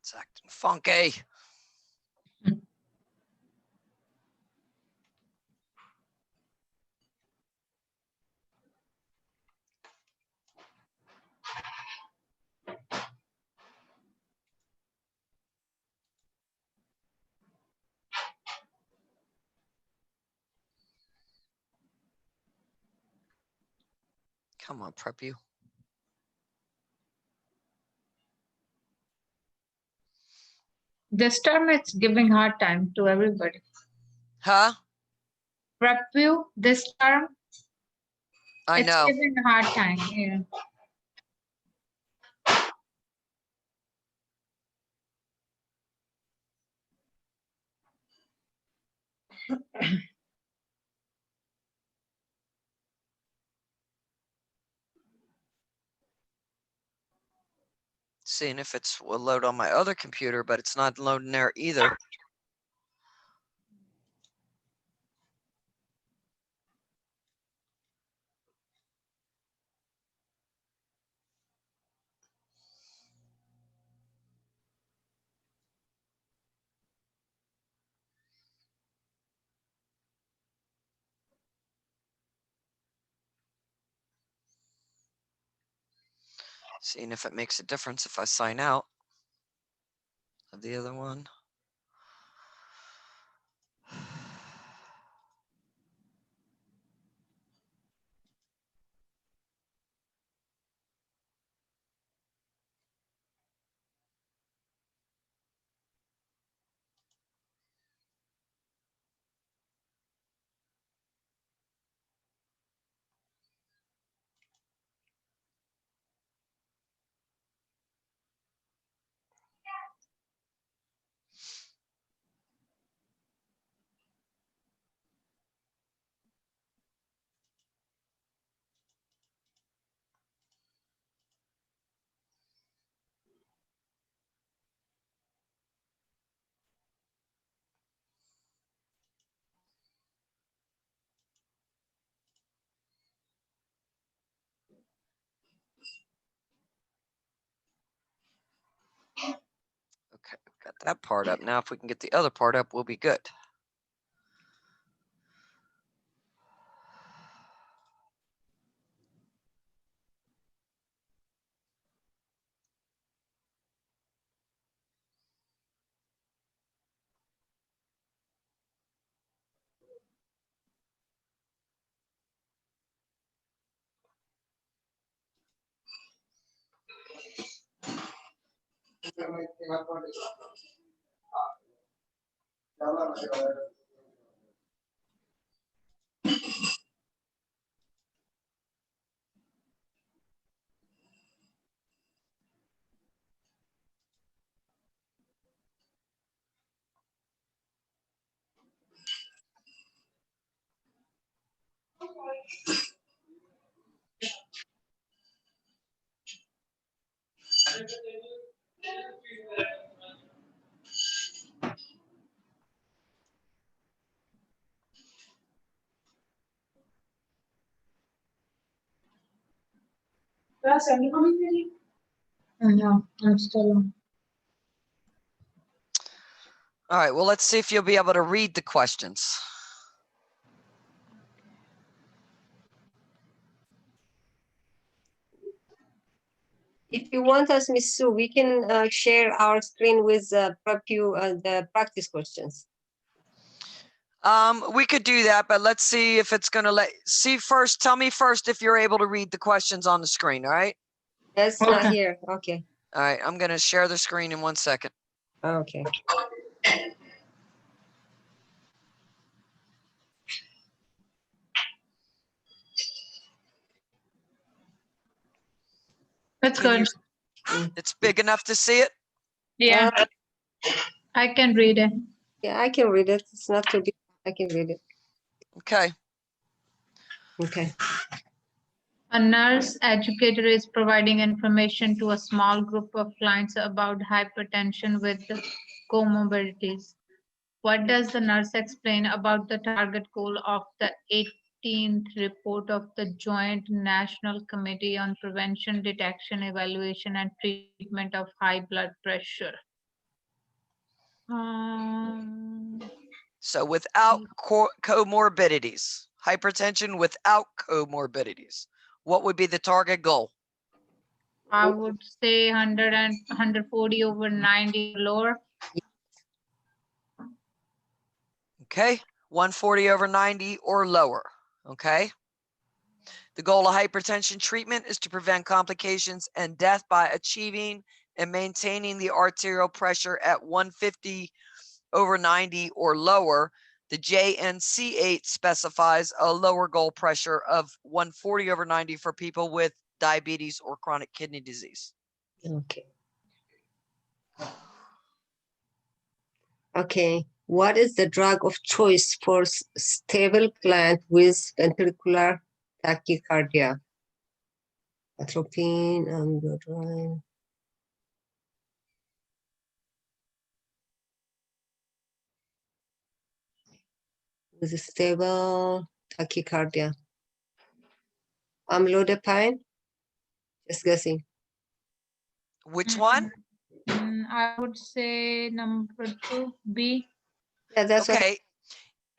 It's acting funky. Come on, prep you. This term it's giving hard time to everybody. Huh? Prep view, this term, I it's know. giving hard time. Yeah. Seeing if it's will load on my other computer, but it's not loading there either. Seeing if it makes a difference if I sign out of the other one. Okay, got that part up. Now if we can get the other part up, we'll be good. No, I'm still. All right, well, let's see if you'll be able to read the questions. If you want us, Miss Sue, we can share our screen with the practice questions. We could do that, but let's see if it's gonna see first. Tell me first if you're able to read the questions on the screen, all right? That's Okay. here. Okay. All right, I'm gonna share the screen in 1 second. Okay. That's Can good. It's big enough to see it? Yeah, I can read it. Yeah, I can read it. It's not too big. I can read it. Okay. Okay. A nurse educator is providing information to a small group of clients about hypertension with comorbidities. What does the nurse explain about the target goal of the 18th report of the Joint National Committee on Prevention, Detection, Evaluation, and Treatment of High Blood Pressure? So without comorbidities, hypertension without comorbidities, what would be the target goal? I would say 100 and 140 over 90 or lower. Okay, 140 over 90 or lower. Okay. The goal of hypertension treatment is to prevent complications and death by achieving and maintaining the arterial pressure at 150 over 90 or lower. The JNC8 specifies a lower goal pressure of 140 over 90 for people with diabetes or chronic kidney disease. Okay. Okay. What is the drug of choice for stable client with ventricular tachycardia? Atropine, amlodipine. With stable tachycardia. Amlodipine? Just guessing. Which one? I would say number 2, B. Yeah, that's what. Okay.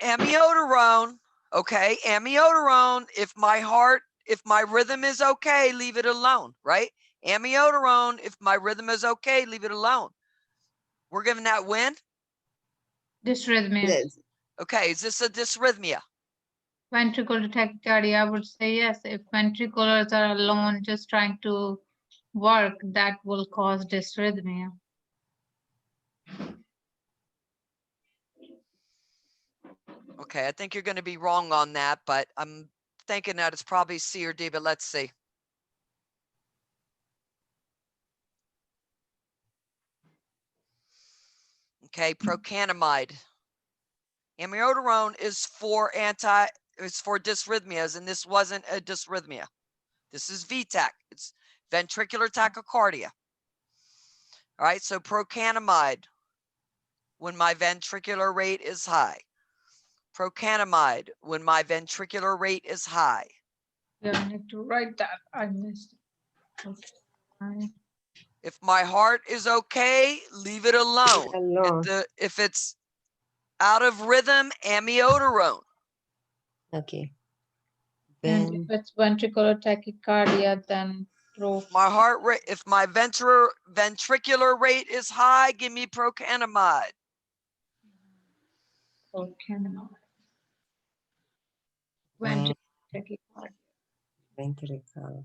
Amiodarone. Okay. Amiodarone. If my rhythm is okay, leave it alone, right? Amiodarone. If my rhythm is okay, leave it alone. We're giving that when? Dysrhythmia. Yes. Okay. Is this a dysrhythmia? Ventricular tachycardia, I would say yes. If ventriculars are alone, just trying to work, that will cause dysrhythmia. Okay, I think you're going to be wrong on that, but I'm thinking that it's probably C or D, but let's see. Okay, procanamide. Amiodarone is for dysrhythmias, and this wasn't a dysrhythmia. This is VTAC. It's ventricular tachycardia. All right, so procanamide when my ventricular rate is high. Procanamide when my ventricular rate is high. Yeah, I need to write that. I missed it. Okay. If my heart is okay, leave it alone. Alone. If it's out of rhythm, amiodarone. Okay. And Then if it's ventricular tachycardia, then My heart rate, if my ventricular rate is high, give me procanamide. procanamide. when Ventricular tachycardia. ventricular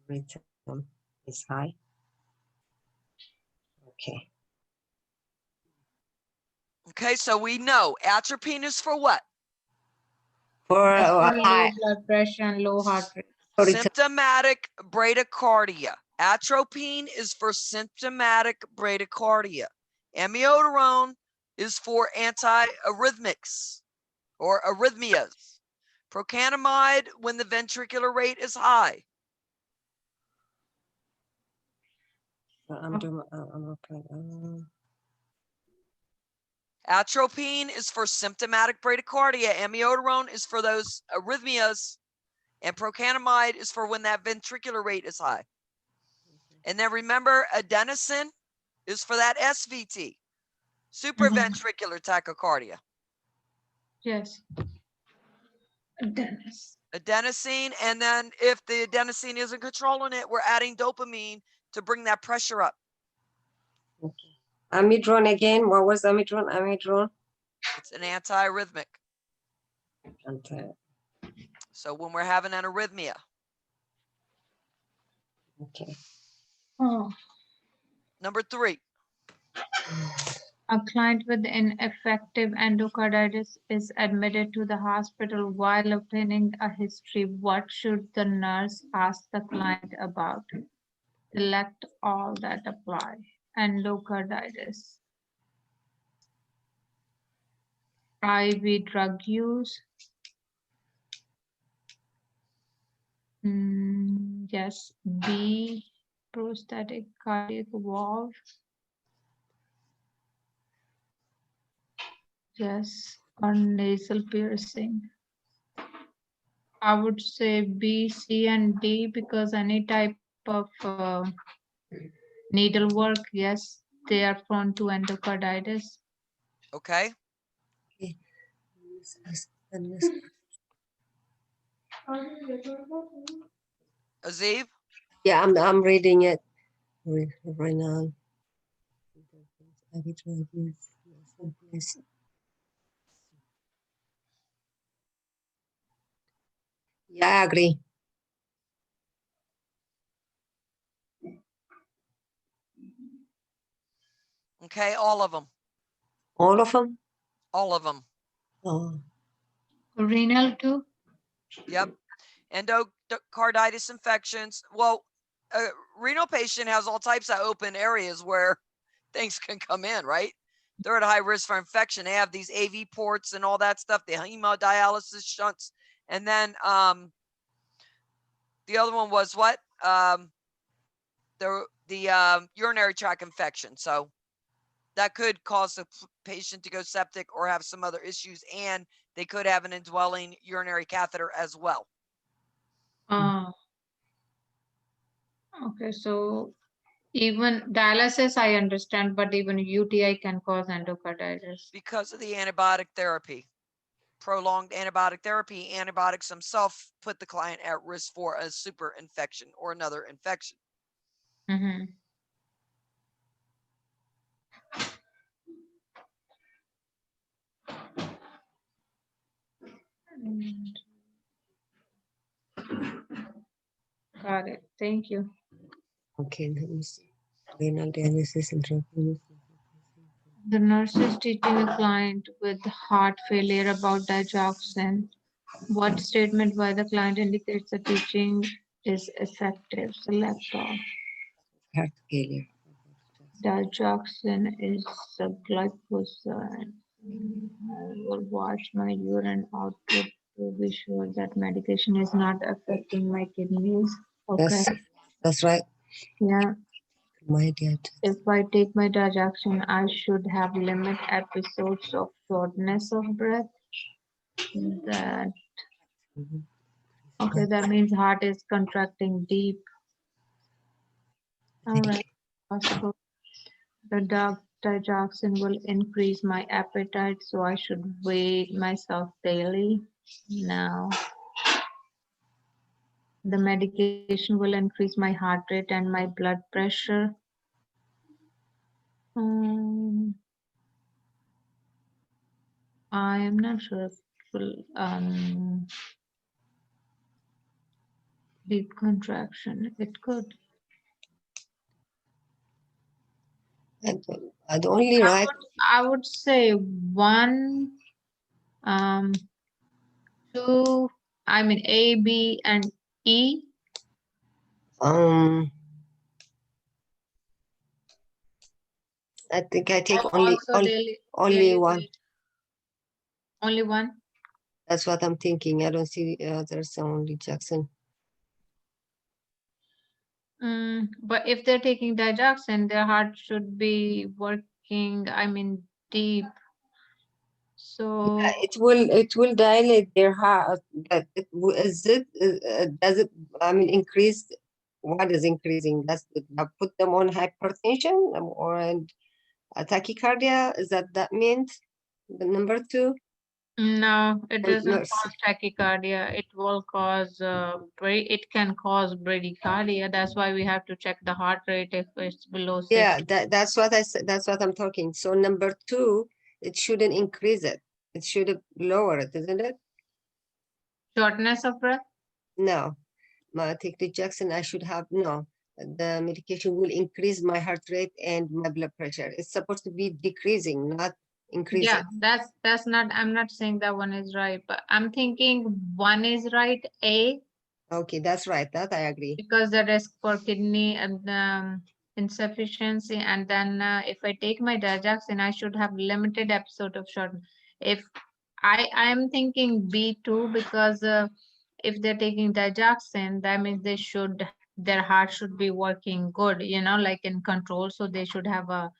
rhythm is high. Okay. Okay, so we know atropine is for what? For That's for high. low blood pressure and low heart rate. Symptomatic bradycardia. Atropine is for symptomatic bradycardia. Amiodarone is for antiarrhythmics or arrhythmias. Procanamide when the ventricular rate is high. I'm okay. Atropine is for symptomatic bradycardia. Amiodarone is for those arrhythmias. And procanamide is for when that ventricular rate is high. And then remember, adenosine is for that SVT, supraventricular tachycardia. Yes. Dennis. Adenosine, and then if the adenosine isn't controlling it, we're adding dopamine to bring that pressure up. Okay. Amidrone again. What was amidrone? Amidrone. It's an antiarrhythmic. Okay. So when we're having an arrhythmia. Okay. Oh. Number 3. A client with ineffective endocarditis is admitted to the hospital while obtaining a history. What should the nurse ask the client about? Select all that apply. Endocarditis. IV drug use. Yes. B. Prosthetic cardiac valve. Yes. Or nasal piercing. I would say B, C, and D because any type of needlework, yes, they are prone to endocarditis. Okay. Okay. Aziv? Yeah, I'm reading it right now. Yeah, I agree. Okay, all of them. All of them? All of them. Oh, Renal too? Yep. Endocarditis infections. Well, a renal patient has all types of open areas where things can come in, right? They're at high risk for infection. They have these AV ports and all that stuff, the hemodialysis shunts. And then the other one was what? The urinary tract infection. So that could cause the patient to go septic or have some other issues, and they could have an indwelling urinary catheter as well. Okay, so even dialysis I understand, but even UTI can cause endocarditis. Because of the antibiotic therapy. Prolonged antibiotic therapy, antibiotics themselves put the client at risk for a super infection or another infection. Mm-hmm. Got it. Thank you. okay. Let me see. Renal dialysis and The nurse is teaching a client with heart failure about digoxin. What statement by the client indicates the teaching is effective? Select all. heart failure. Digoxin is a glycoside. I will watch my urine output to be sure that medication is not affecting my kidneys. Okay. That's right. Yeah. My dear. If I take my digoxin, I should have limit episodes of shortness of breath. That Mhm. okay, that means heart is contracting deep. All right, possible. The digoxin will increase my appetite, so I should weigh myself daily. Now, the medication will increase my heart rate and my blood pressure. I am not sure if it will deep contraction. It could. And only right. I would say 1, 2, I mean A, B, and E. I think I take Also daily one. weight. Only one. That's what I'm thinking. I don't see there's only Jackson. But if they're taking digoxin, their heart should be working, I mean, deep. So It will dilate their heart. But does it? I mean, increase. What is increasing? Does it put them on hypertension or tachycardia? Is that means the number 2? no, it Or doesn't cause tachycardia. It will cause it can cause bradycardia. That's why we have to check the heart rate if it's below 60. Yeah, that's what I said. That's what I'm talking. So number 2, it shouldn't increase it. It should lower it, isn't it? Shortness of breath? No, my take the Jackson. I should have no. The medication will increase my heart rate and my blood pressure. It's supposed to be decreasing, not increasing. Yeah, that's not, I'm not saying that one is right, but I'm thinking one is right, A, Okay, that's right. That I agree. because the risk for kidney and insufficiency, and then if I take my digoxin, I should have limited episode of shortness. If I'm thinking B2, because if they're taking digoxin, that means their heart should be working good, like in control, so they should have a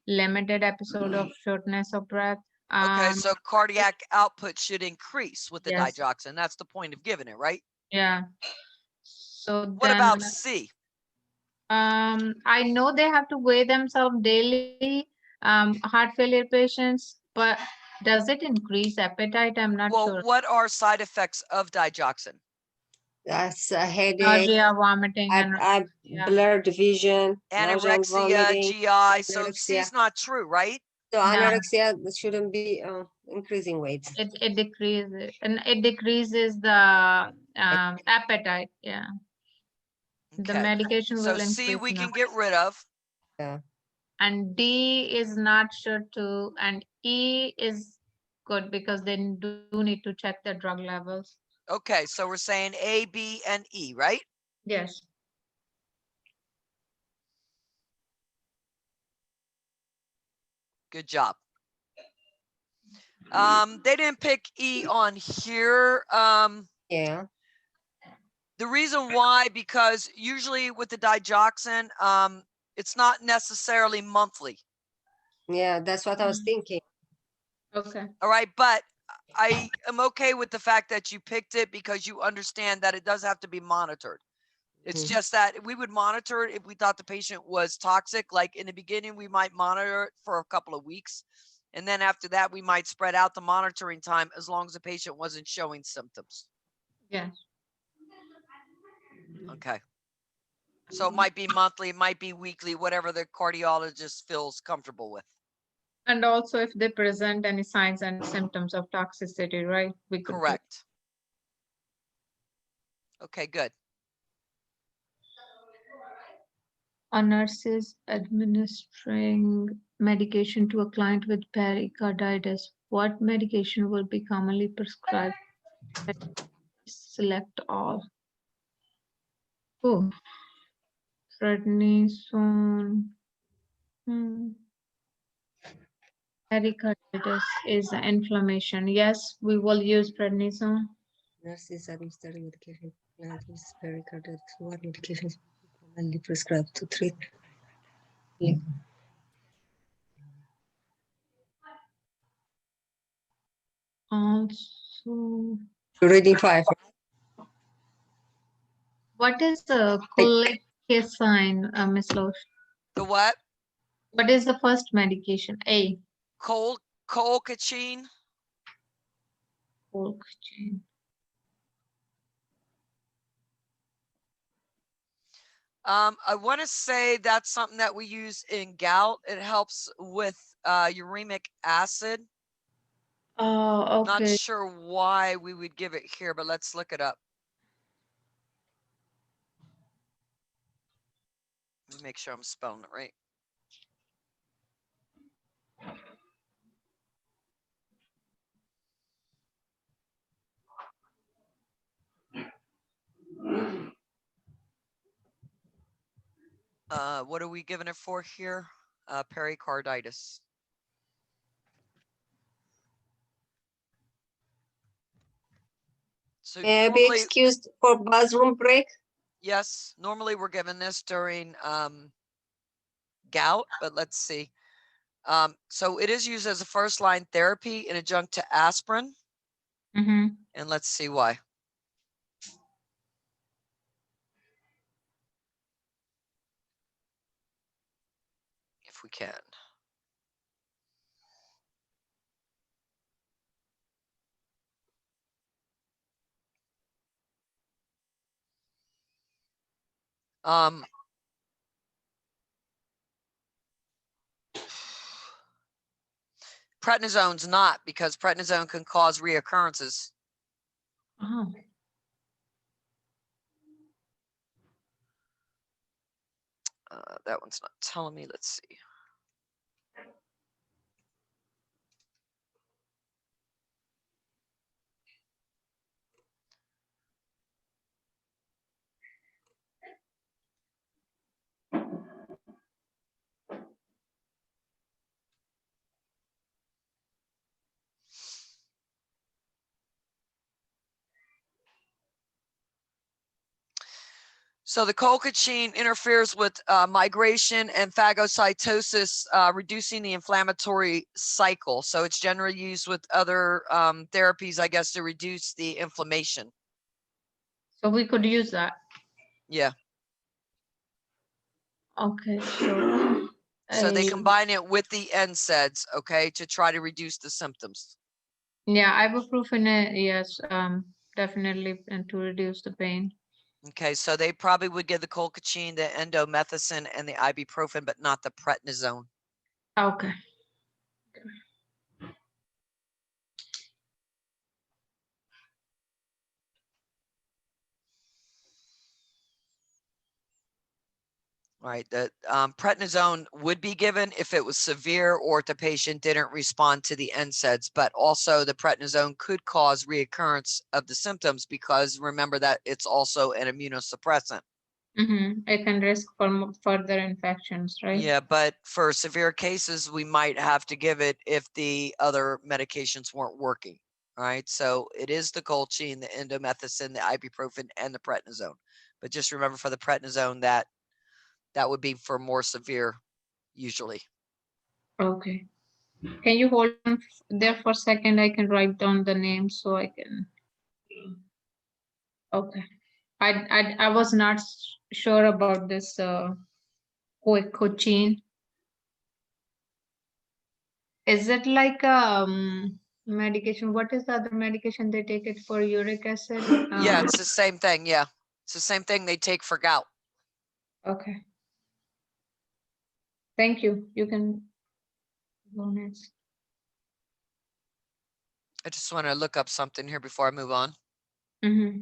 limited episode of shortness of breath. Okay, so cardiac output should increase with the Yes. digoxin. That's the point of giving it, right? Yeah. So What then, about C? I know they have to weigh themselves daily. Heart failure patients, But does it increase appetite? I'm not Well, sure. what are side effects of digoxin? That's a headache, Nausea, vomiting, and yeah. blurred vision, nausea and Anorexia, vomiting, GI. So C anorexia. is not true, right? So No. anorexia shouldn't be increasing weight. It decreases, and it decreases the appetite. Yeah. The Okay. medication So will C increase we now. can get rid of. Yeah. And D is not sure too, and E is good because they do need to check their drug levels. Okay, so we're saying A, B, and E, right? Yes. Good job. They didn't pick E on here. Yeah. The reason why, because usually with the digoxin, it's not necessarily monthly. Yeah, that's what I was thinking. Okay. All right, but I am okay with the fact that you picked it because you understand that it does have to be monitored. It's Mhm. just that we would monitor it if we thought the patient was toxic. Like in the beginning, we might monitor it for a couple of weeks. And then after that, we might spread out the monitoring time as long as the patient wasn't showing symptoms. Yes. Okay. So it might be monthly, it might be weekly, whatever the cardiologist feels comfortable with. And also if they present any signs and symptoms of toxicity, right? We could do- Correct. Okay, good. A nurse is administering medication to a client with pericarditis. What medication will be commonly prescribed? Select all. Oh, prednisone. Pericarditis is inflammation. Yes, we will use prednisone. Nurses administering medication. With pericarditis. What medication is commonly prescribed to treat? Yeah. Also, You're reading 5. what is the colchicine, Miss Loesch? The what? What is the first medication? A. Colchicine. Colchicine. I want to say that's something that we use in gout. It helps with uremic acid. Oh, Not okay. sure why we would give it here, but let's look it up. Let me make sure I'm spelling it right. What are we giving it for here? Pericarditis. So May I be normally, excused for bathroom break? yes, normally we're given this during gout, but let's see. So it is used as a first line therapy in adjunct to aspirin. Mm-hmm. And let's see why. If we can. Prednisone's not, because prednisone can cause reoccurrences. Oh. That one's not telling me. Let's see. So the colchicine interferes with migration and phagocytosis, reducing the inflammatory cycle. So it's generally used with other therapies, I guess, to reduce the inflammation. So we could use that. Yeah. Okay, so So they I- combine it with the NSAIDs, okay, to try to reduce the symptoms. Yeah, ibuprofen, yes, definitely, and to reduce the pain. Okay, so they probably would give the colchicine, the endomethacin, and the ibuprofen, but not the prednisone. Okay. Right, the prednisone would be given if it was severe or if the patient didn't respond to the NSAIDs, but also the prednisone could cause reoccurrence of the symptoms because remember that it's also an immunosuppressant. It can risk for further infections, right? Yeah, but for severe cases, we might have to give it if the other medications weren't working. Right, so it is the colchicine, the endomethacin, the ibuprofen, and the prednisone. But just remember for the prednisone that would be for more severe, usually. Okay. Can you hold on there for a second? I can write down the name so I can. Okay. I was not sure about this coaching. Is it like medication? What is the other medication they take it for uric acid? Yeah, it's the same thing. Yeah, it's the same thing they take for gout. Okay. Thank you. You can go next. I just want to look up something here before I move on. Mm-hmm.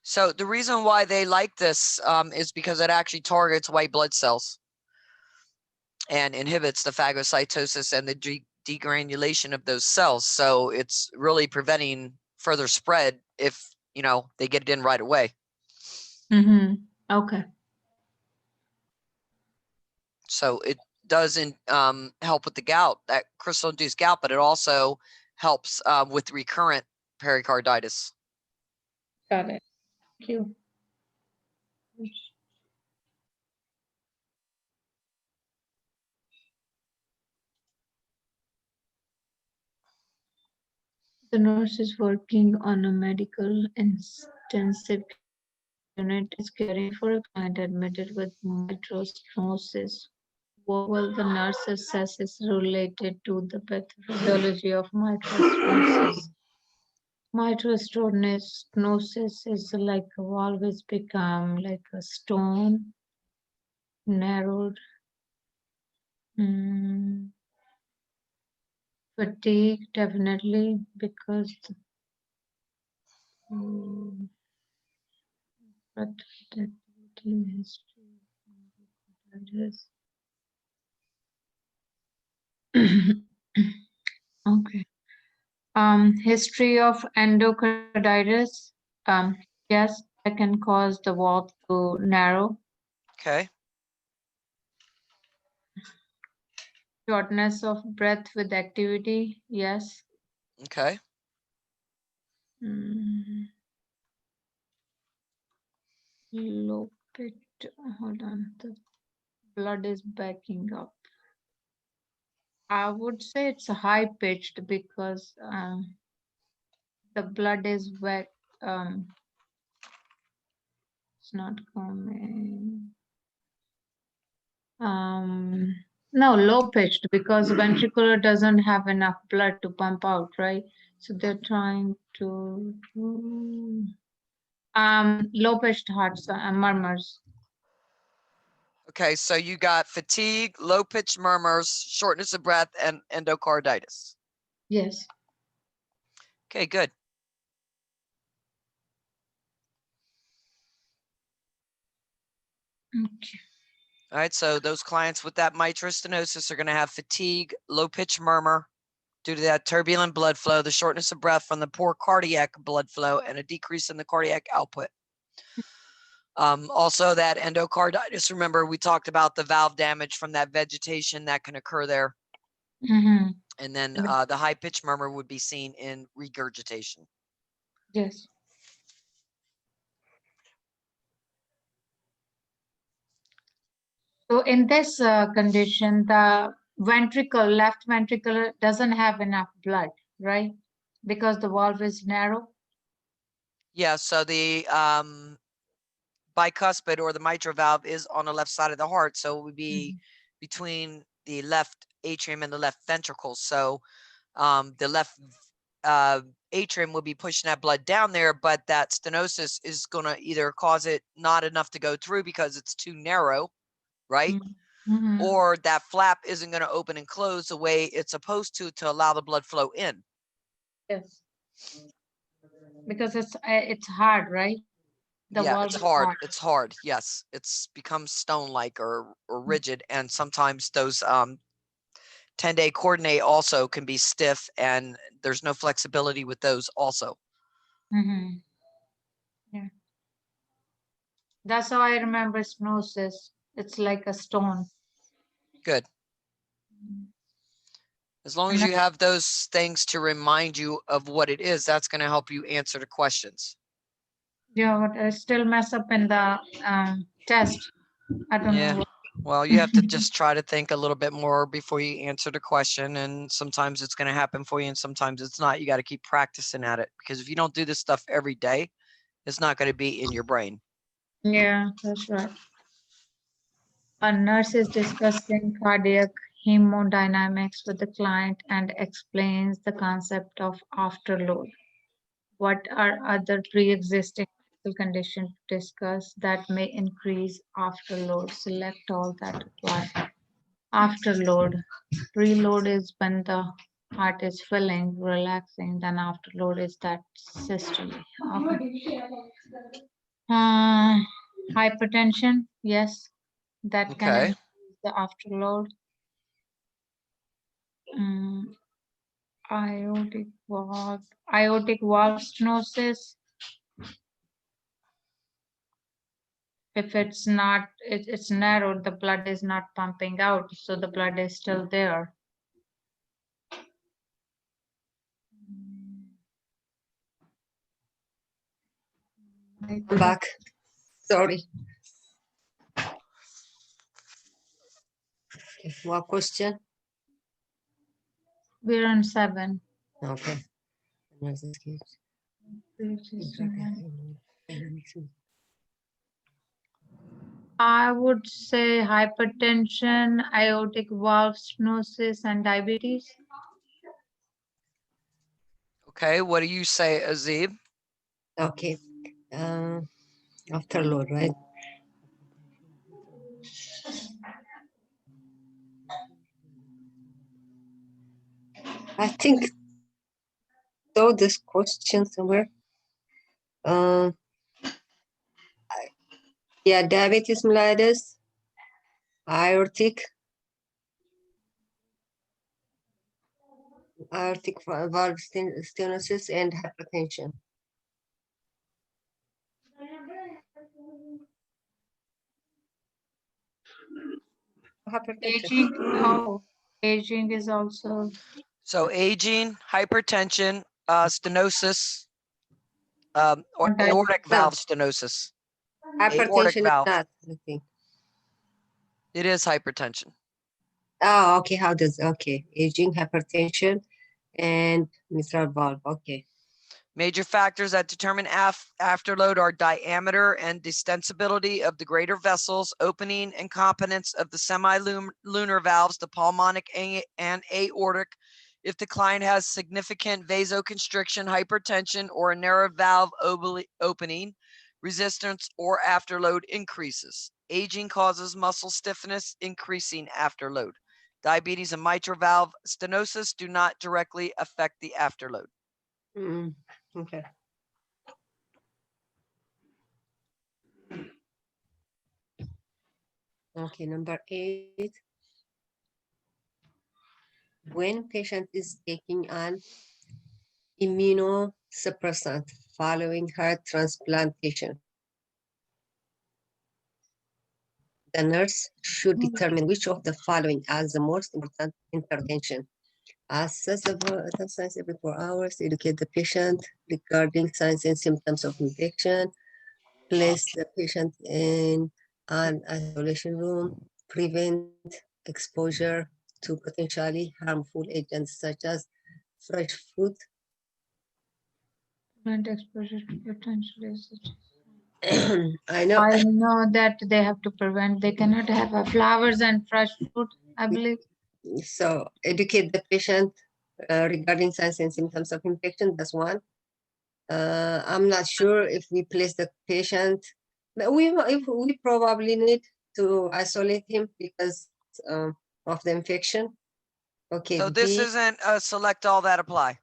So the reason why they like this is because it actually targets white blood cells and inhibits the phagocytosis and the degranulation of those cells. So it's really preventing further spread if, you know, they get it in right away. Mm-hmm. Okay. So it doesn't help with the gout, that crystal-induced gout, but it also helps with recurrent pericarditis. Got it. Thank you. The nurse is working on a medical intensive unit is caring for a client admitted with mitral stenosis. Well, the nurse assesses related to the pathology of mitral stenosis. Mitral stenosis is like a valve has become like a stone, narrowed. Fatigue, definitely, because but that history. Okay. History of endocarditis. Yes, that can cause the valve to narrow. Okay. Shortness of breath with activity. Yes. Okay. Low pitch. Hold on. The blood is backing up. I would say it's high pitched because the blood is wet. It's not coming. No, low pitched because ventricular doesn't have enough blood to pump out, right? So they're trying to low pitched hearts murmurs. Okay, so you got fatigue, low pitch murmurs, shortness of breath, and endocarditis. Yes. Okay, good. Okay. All right, so those clients with that mitral stenosis are going to have fatigue, low pitch murmur due to that turbulent blood flow, the shortness of breath from the poor cardiac blood flow, and a decrease in the cardiac output. Also, that endocarditis, remember we talked about the valve damage from that vegetation that can occur there. And then the high pitch murmur would be seen in regurgitation. Yes. So in this condition, the left ventricle doesn't have enough blood, right? Because the valve is narrow. Yeah, so the bicuspid or the mitral valve is on the left side of the heart, so it would be between the left atrium and the left ventricle. So the left atrium will be pushing that blood down there, but that stenosis is going to either cause it not enough to go through because it's too narrow, right? Mm-hmm. Or that flap isn't going to open and close the way it's supposed to allow the blood flow in. Yes. Because it's hard, right? The Yeah, valve it's is hard. It's hard. Yes, it's become stone-like or rigid, and sometimes those 10-day coordinate also can be stiff, and there's no flexibility with those also. Mm-hmm. Yeah. That's how I remember stenosis. It's like a stone. Good. As long as you have those things to remind you of what it is, that's going to help you answer the questions. Yeah, but I still mess up in the test. I don't Yeah. know. Well, you have to just try to think a little bit more before you answer the question. And sometimes it's going to happen for you and sometimes it's not. You got to keep practicing at it, because if you don't do this stuff every day, it's not going to be in your brain. Yeah, that's right. A nurse is discussing cardiac hemodynamics with the client and explains the concept of afterload. What are other pre-existing medical conditions to discuss that may increase afterload? Select all that apply. Afterload. Preload is when the heart is filling, relaxing. Then afterload is that systole. Okay. Hypertension. Yes, that can Okay. increase the afterload. Um, aortic valve stenosis. If it's not, it's narrowed, the blood is not pumping out, so the blood is still there. Back. Sorry. What question? We're on 7. Okay. I would say hypertension, aortic valve stenosis, and diabetes. Okay. What do you say, Azib? Okay. Afterload, right? I think saw this question somewhere. Yeah, diabetes mellitus, aortic valve stenosis, and hypertension. Hypertension. Aging, oh, aging is also. So aging, hypertension, stenosis, or aortic valve stenosis. Aortic Hypertension is valve. not, I think. It is hypertension. Oh, okay. How does, okay. Aging, hypertension, and mitral valve. Okay. Major factors that determine afterload are diameter and distensibility of the greater vessels, opening and competence of the semi-lunar valves, the pulmonic and aortic. If the client has significant vasoconstriction, hypertension, or a narrow valve opening, resistance or afterload increases. Aging causes muscle stiffness, increasing afterload. Diabetes and mitral valve stenosis do not directly affect the afterload. Okay. Okay, number 8. When patient is taking an immunosuppressant following heart transplantation, the nurse should determine which of the following as the most important intervention. Assess the signs every 4 hours, educate the patient regarding signs and symptoms of infection, place the patient in an isolation room, prevent exposure to potentially harmful agents such as fresh fruit. Prevent exposure to potentially. I know. I know that they have to prevent. They cannot have flowers and fresh fruit, I believe. So educate the patient regarding signs and symptoms of infection. That's one. I'm not sure if we place the patient, but we probably need to isolate him because of the infection. Okay. So this isn't a select all that apply.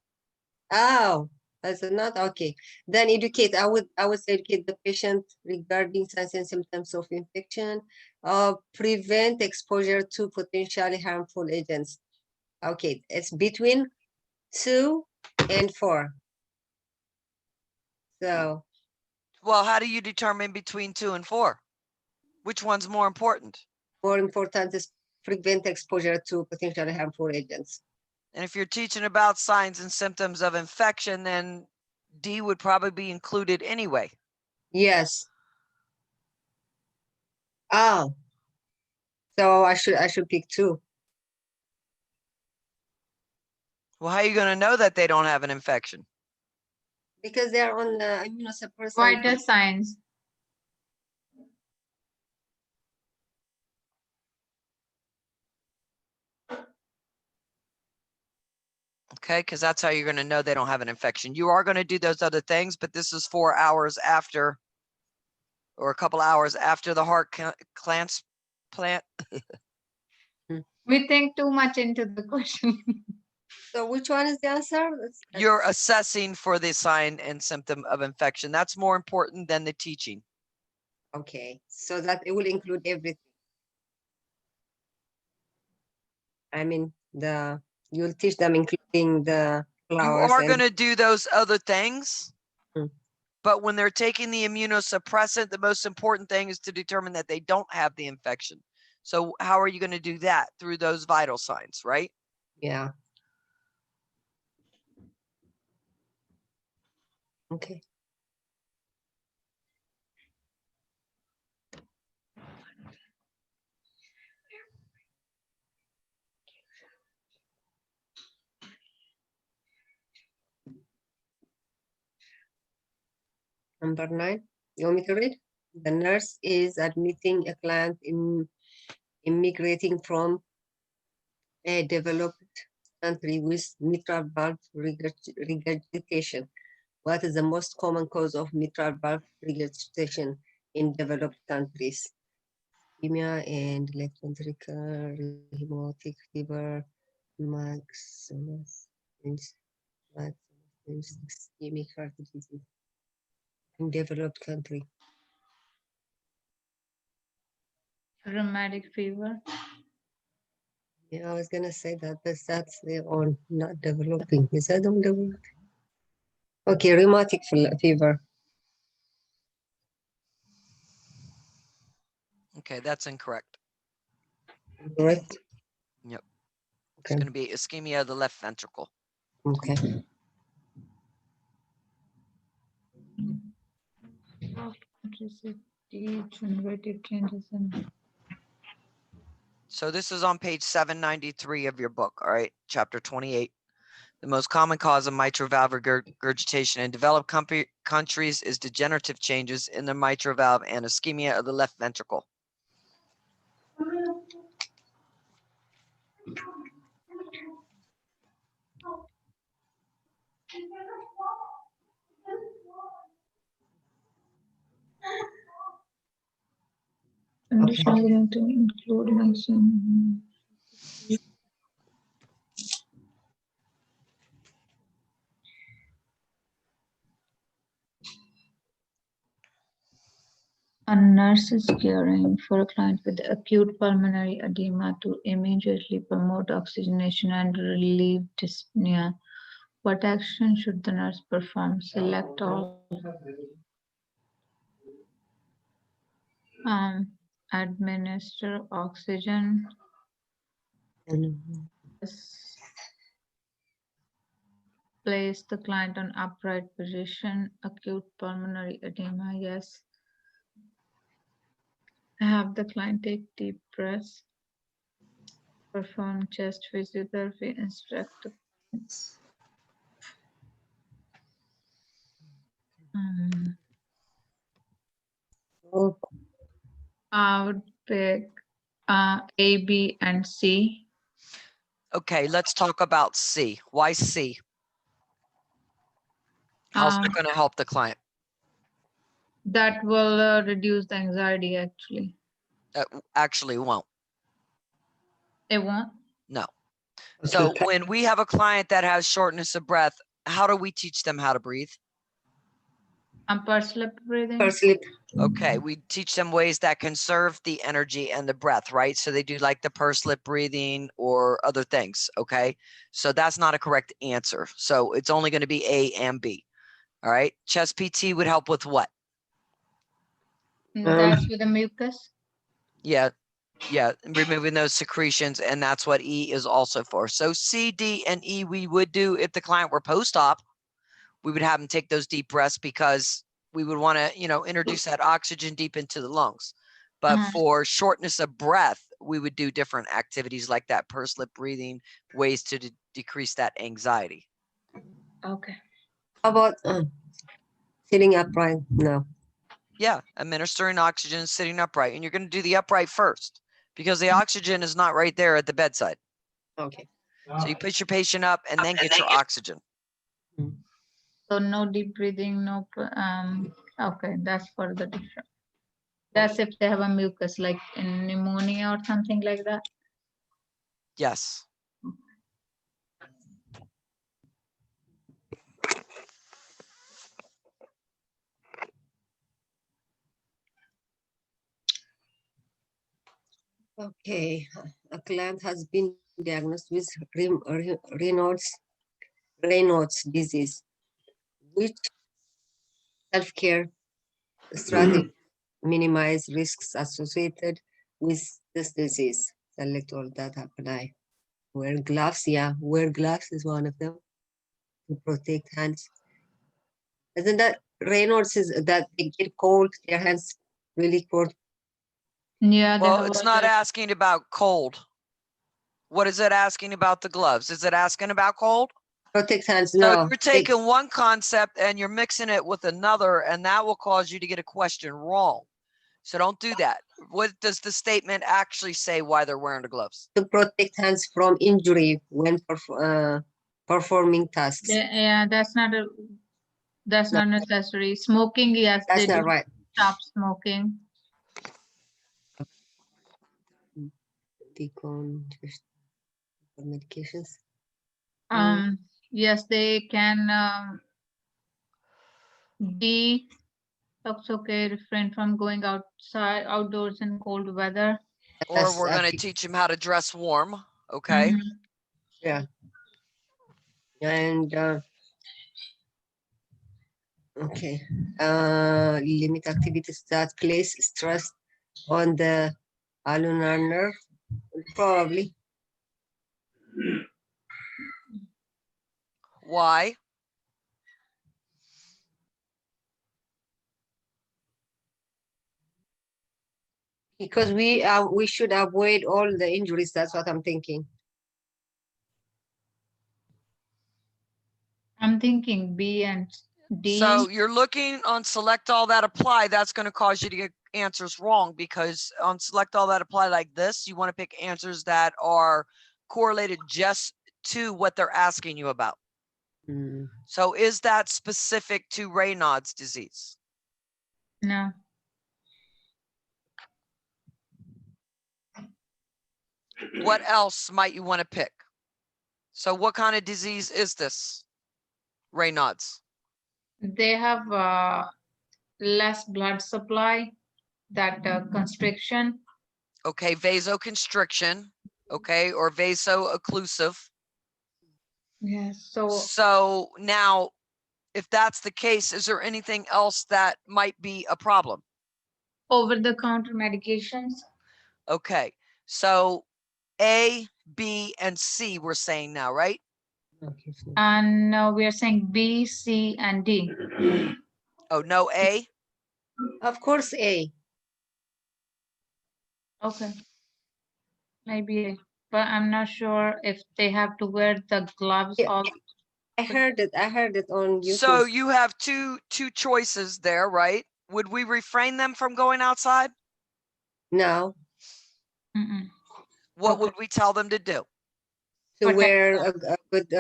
Oh, that's not okay. Then educate. I would say educate the patient regarding signs and symptoms of infection. Prevent exposure to potentially harmful agents. Okay, it's between 2 and 4. So Well, how do you determine between 2 and 4? Which one's more important? more important is prevent exposure to potentially harmful agents. And if you're teaching about signs and symptoms of infection, then D would probably be included anyway. Yes. Oh, so I should pick 2. Well, how are you going to know that they don't have an infection? Because they're on immunosuppressant. Vital signs. Okay, because that's how you're going to know they don't have an infection. You are going to do those other things, but this is 4 hours after, or a couple hours after the heart transplant. We think too much into the question. So which one is the answer? You're assessing for the sign and symptom of infection. That's more important than the teaching. Okay, so that it will include everything. I mean, you'll teach them including the You flowers are and going to do those other things, Mm. but when they're taking the immunosuppressant, the most important thing is to determine that they don't have the infection. So how are you going to do that? Through those vital signs, right? yeah. Okay. Number 9, you want me to read? The nurse is admitting a client immigrating from a developed country with mitral valve regurgitation. What is the most common cause of mitral valve regurgitation in developed countries? Ischemia and left ventricular hemolytic fever, maximus ischemic heart disease in developed country. Rheumatic fever. Yeah, I was gonna say that, but that's on not developing. Is that on developing? Okay, rheumatic fever. Okay, that's incorrect. Correct. Yep. It's Okay. going to be ischemia of the left ventricle. Okay. Degenerative changes in. So this is on page 793 of your book, all right, chapter 28. The most common cause of mitral valve regurgitation in developed countries is degenerative changes in the mitral valve and ischemia of the left ventricle. Condition leading to include mention. A nurse is caring for a client with acute pulmonary edema to immediately promote oxygenation and relieve dyspnea. What action should the nurse perform? Select all. Administer oxygen. Place the client on upright position. Acute pulmonary edema, yes. Have the client take deep breaths. Perform chest physiotherapy. Instruct the clients. Oh, I would pick A, B, and C. Okay, let's talk about C. Why C? How's that going to help the client? That will reduce the anxiety, actually. Actually won't. It won't? No. So when we have a client that has shortness of breath, how do we teach them how to breathe? Pursed lip breathing? Pursed lip. Okay, we teach them ways that conserve the energy and the breath, right? So they do like the pursed lip breathing or other things, okay? So that's not a correct answer. So it's only going to be A and B, all right? Chest PT would help with what? That's with the mucus? Yeah, removing those secretions, and that's what E is also for. So C, D, and E we would do if the client were post-op. We would have them take those deep breaths because we would want to, introduce that oxygen deep into the lungs. But for shortness of breath, we would do different activities like that pursed lip breathing, ways to decrease that anxiety. Okay. How about sitting upright? No. Yeah, administering oxygen, sitting upright. And you're going to do the upright first because the oxygen is not right there at the bedside. Okay. So you push your patient up and then get your oxygen. So no deep breathing, no, okay, that's for the different. That's if they have a mucus, like in pneumonia or something like that. Yes. Okay. A client has been diagnosed with Raynaud's disease. Which self-care strategy minimize risks associated with this disease? Select all that apply. Wear gloves. Yeah, wear gloves is one of them to protect hands. Isn't that Raynaud's is that they get cold, their hands really cold? Yeah. Well, it's not asking about cold. What is it asking about the gloves? Is it asking about cold? Protect hands, So no. you're taking one concept and you're mixing it with another, and that will cause you to get a question wrong. So don't do that. What does the statement actually say why they're wearing the gloves? To protect hands from injury when performing tasks. Yeah, that's not necessary. Smoking, yes, That's they not do right. stop smoking. Medications. Yes, they can be okay, refrain from going outdoors in cold weather. Or we're going to teach them how to dress warm. Okay. Yeah. And okay. Limit activities that place stress on the ulnar nerve. Probably. Why? Because we should avoid all the injuries. That's what I'm thinking. I'm thinking B and D. So you're looking on select all that apply. That's going to cause you to get answers wrong, because on select all that apply like this, you want to pick answers that are correlated just to what they're asking you about. So is that specific to Raynaud's disease? No. What else might you want to pick? So what kind of disease is this? Raynaud's. They have less blood supply, that constriction. Okay, vasoconstriction. Okay, or vaso-occlusive. Yes. So now, if that's the case, is there anything else that might be a problem? Over-the-counter medications. Okay, so A, B, and C we're saying now, right? And no, we are saying B, C, and D. Oh, no A? Of course, A. Okay. Maybe, but I'm not sure if they have to wear the gloves Yeah, all. I heard it. I heard it on YouTube. So you have two choices there, right? Would we refrain them from going outside? No, Mm-mm. What Okay. would we tell them to do? to Protect wear them. a good,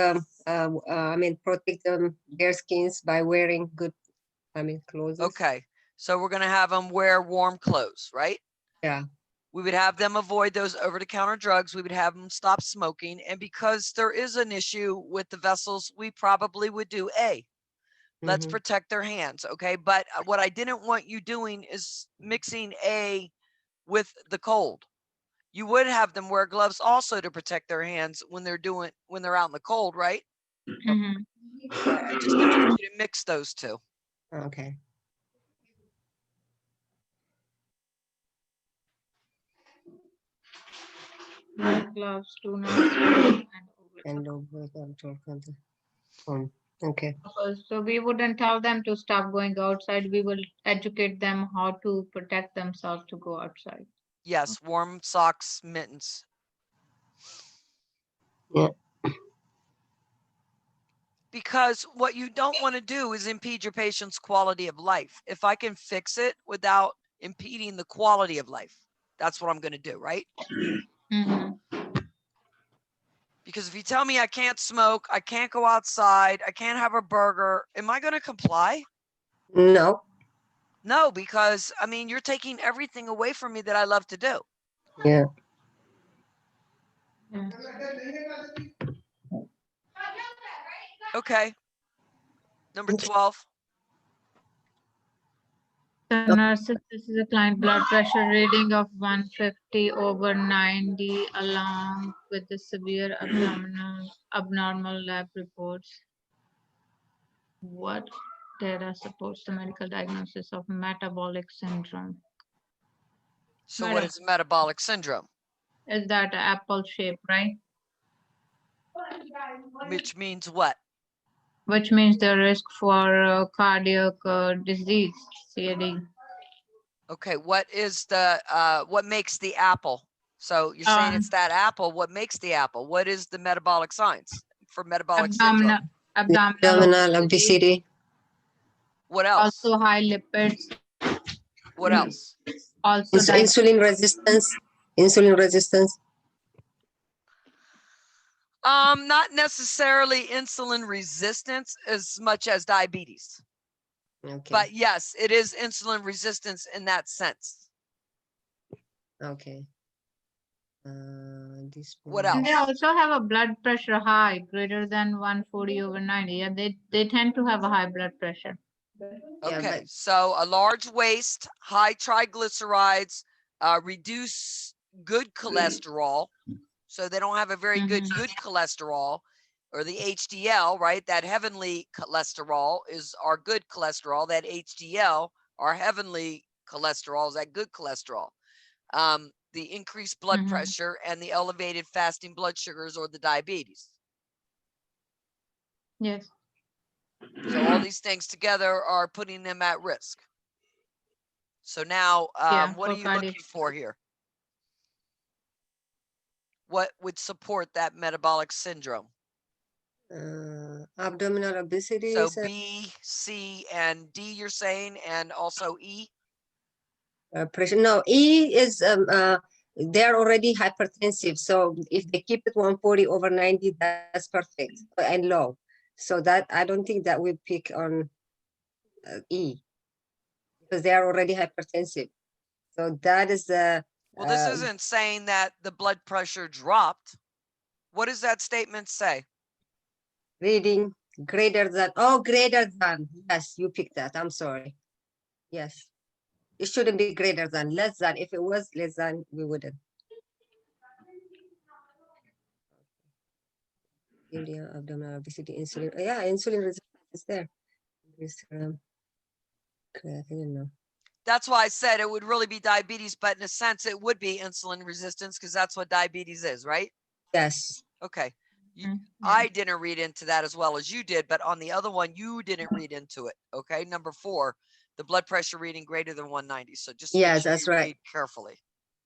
I mean, protect their skins by wearing good, clothes. Okay, so we're gonna have them wear warm clothes, right? Yeah. We would have them avoid those over-the-counter drugs. We would have them stop smoking. And because there is an issue with the vessels, we probably would do A. Let's Mhm. protect their hands, okay? But what I didn't want you doing is mixing A with the cold. You would have them wear gloves also to protect their hands when they're out in the cold, right? Mhm. Right. I just didn't want you to mix those two. Okay. Gloves, do not smoke, And over control. Okay. so we wouldn't tell them to stop going outside. We will educate them how to protect themselves to go outside. Yes, warm socks, mittens. Yeah. Because what you don't want to do is impede your patient's quality of life. If I can fix it without impeding the quality of life, that's what I'm going to do, right? Mm-hmm. Because if you tell me I can't smoke, I can't go outside, I can't have a burger, am I going to comply? No. No, because I mean, you're taking everything away from me that I love to do. Yeah. Yeah. Okay. Number 12. The nurses, this is a client blood pressure reading of 150 over 90 along with the severe abnormal lab reports. What data supports the medical diagnosis of metabolic syndrome? So what is metabolic syndrome? Is that an apple shape, right? Which means what? Which means the risk for cardiac disease, CAD. Okay, what is the what makes the apple? So you're saying it's that apple. What makes the apple? What is the metabolic signs for metabolic syndrome? Abdominal obesity. What else? Also high lipids. What else? Also Insulin resistance. Insulin resistance. Not necessarily insulin resistance as much as diabetes. Okay. But yes, it is insulin resistance in that sense. Okay. What And else? they also have a blood pressure high, greater than 140 over 90. Yeah, they tend to have a high blood pressure. Yeah, Okay, but so a large waist, high triglycerides, reduce good cholesterol. So they don't have a very good cholesterol, or the HDL, right? That heavenly cholesterol is our good cholesterol. That HDL, our heavenly cholesterol, is that good cholesterol. The increased blood pressure and the elevated fasting blood sugars, or the diabetes. Yes. So all these things together are putting them at risk. So now, what are you looking for here? What would support that metabolic syndrome? abdominal obesity. So B, C, and D, you're saying, and also E? Pressure. No, E is they're already hypertensive. So if they keep it 140 over 90, that's perfect and low. So that I don't think that we pick on E because they are already hypertensive. So that is the. Well, this isn't saying that the blood pressure dropped. What does that statement say? Reading greater than. Yes, you picked that. I'm sorry. Yes. It shouldn't be greater than, less than. If it was less than, we wouldn't. Abdominal obesity, insulin. Yeah, insulin resistance is there. Creatinine, no. That's why I said it would really be diabetes, but in a sense, it would be insulin resistance because that's what diabetes is, right? Yes. Okay. I didn't read into that as well as you did, but on the other one, you didn't read into it. Okay. Number 4, the blood pressure reading greater than 190. So just yes, that's right. Read carefully.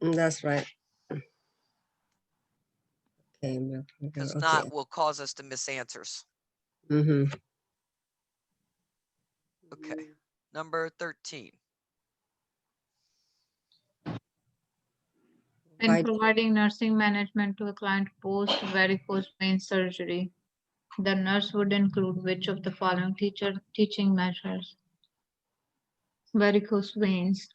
That's right. Okay, because okay. not will cause us to miss answers. Mm-hmm. Okay, number 13. In providing nursing management to a client post varicose vein surgery, the nurse would include which of the following teaching measures? Varicose veins.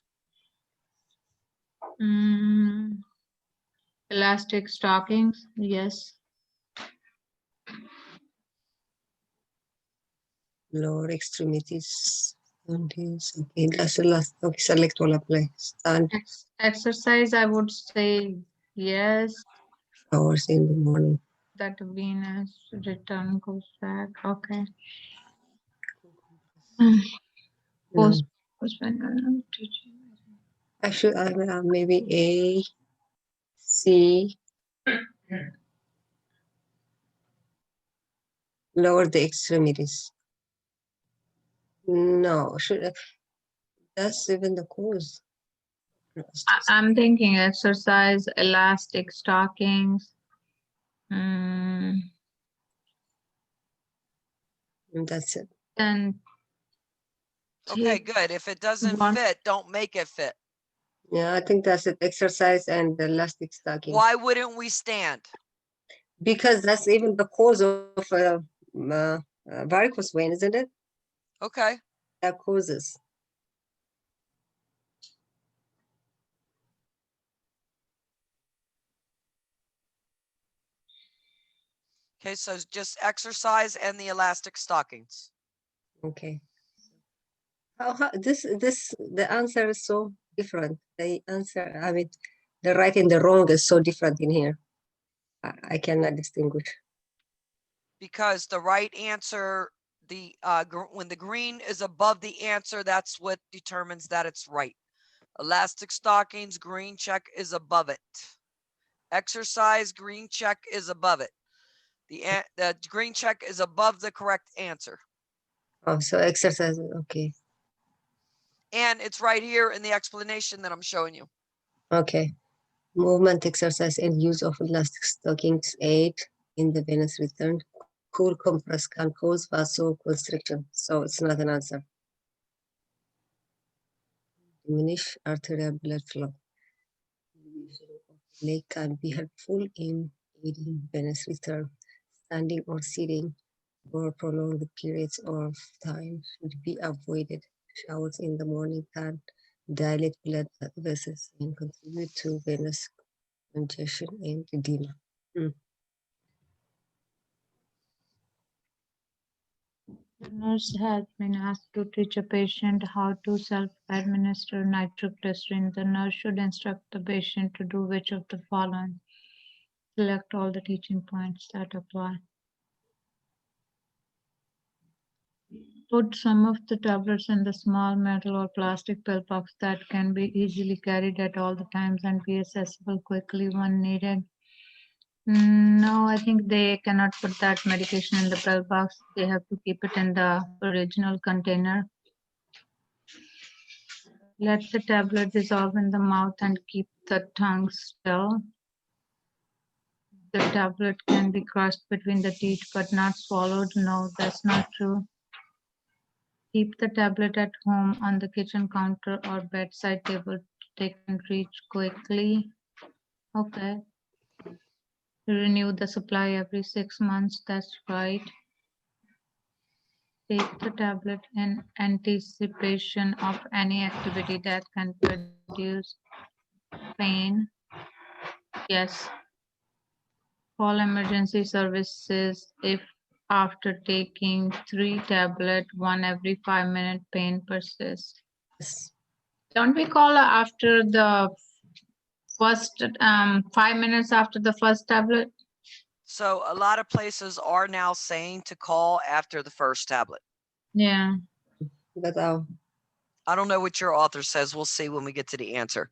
Elastic stockings, yes. Lower extremities. Okay, that's the last. Okay, select all apply. Stand Exercise, I would say yes. hours in the morning. That venous return goes back. Okay. No. Post teaching. Actually, maybe A, C. Lower the extremities. No, that's even the cause. I'm thinking exercise, elastic stockings. That's it. And Okay, good. If it doesn't one- fit, don't make it fit. Yeah, I think that's it. Exercise and the elastic stocking. Why wouldn't we stand? Because that's even the cause of varicose vein, isn't it? Okay. That causes. Okay, so it's just exercise and the elastic stockings. Okay. How the answer is so different. The answer, I mean, the right and the wrong is so different in here. I cannot distinguish. Because the right answer, when the green is above the answer, that's what determines that it's right. Elastic stockings, green check is above it. Exercise, green check is above it. The green check is above the correct answer. Oh, so exercise, okay. And it's right here in the explanation that I'm showing you. Okay. Movement, exercise, and use of elastic stockings aid in the venous return. Cool compress can cause vasoconstriction, so it's not an answer. Diminish arterial blood flow. Leg can be helpful in aiding venous return. Standing or sitting for prolonged periods of time should be avoided. Showers in the morning can dilate blood vessels and contribute to venous congestion and edema. The nurse has been asked to teach a patient how to self-administer nitroglycerin. The nurse should instruct the patient to do which of the following. Select all the teaching points that apply. Put some of the tablets in the small metal or plastic pill box that can be easily carried at all the times and be accessible quickly when needed. No, I think they cannot put that medication in the pill box. They have to keep it in the original container. Let the tablet dissolve in the mouth and keep the tongue still. The tablet can be crushed between the teeth but not swallowed. No, that's not true. Keep the tablet at home on the kitchen counter or bedside table. They can reach quickly. Okay. Renew the supply every 6 months. That's right. Take the tablet in anticipation of any activity that can produce pain. Yes. Call emergency services if after taking 3 tablets, 1 every 5 minutes, pain persists. Yes. Don't we call after the first 5 minutes after the first tablet? So a lot of places are now saying to call after the first tablet. Yeah. But I don't know what your author says. We'll see when we get to the answer.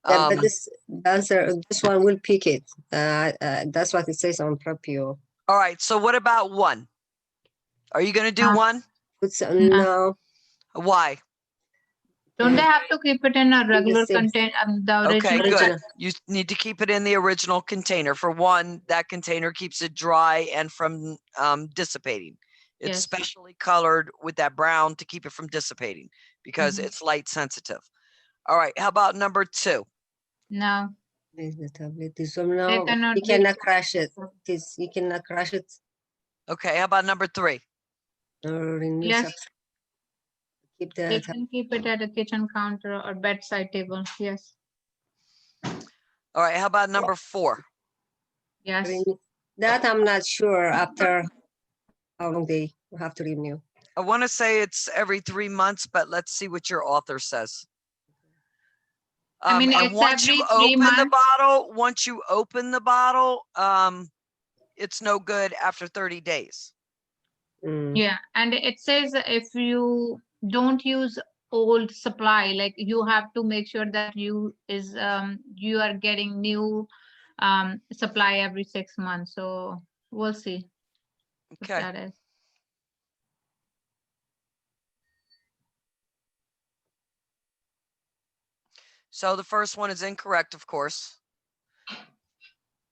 yeah, but this answer, this one will pick it. That's what it says on Prepio. All right. So what about 1? Are you going to do 1? No, Why? Don't they have to keep it in a regular same. container? The Okay, original. good. Original. You need to keep it in the original container. For one, that container keeps it dry and from dissipating. It's Yes. specially colored with that brown to keep it from dissipating because Mhm. it's light sensitive. All right, how about number 2? No, Where's the tablet? This one now, cannot you be- cannot crush it. This, you cannot crush it Okay, how about number 3? or remove Yes. substance. Keep they the can keep it at a kitchen counter or bedside table. Yes. All right, how about number 4? Yes. that I'm not sure after how long they have to renew. I want to say it's every 3 months, but let's see what your author says. I mean, And it's once you every 3 open the months. bottle, it's no good after 30 days. Yeah, and it says if you don't use old supply, like you have to make sure that you are getting new supply every 6 months. So we'll see what Okay. that is. So the first one is incorrect, of course.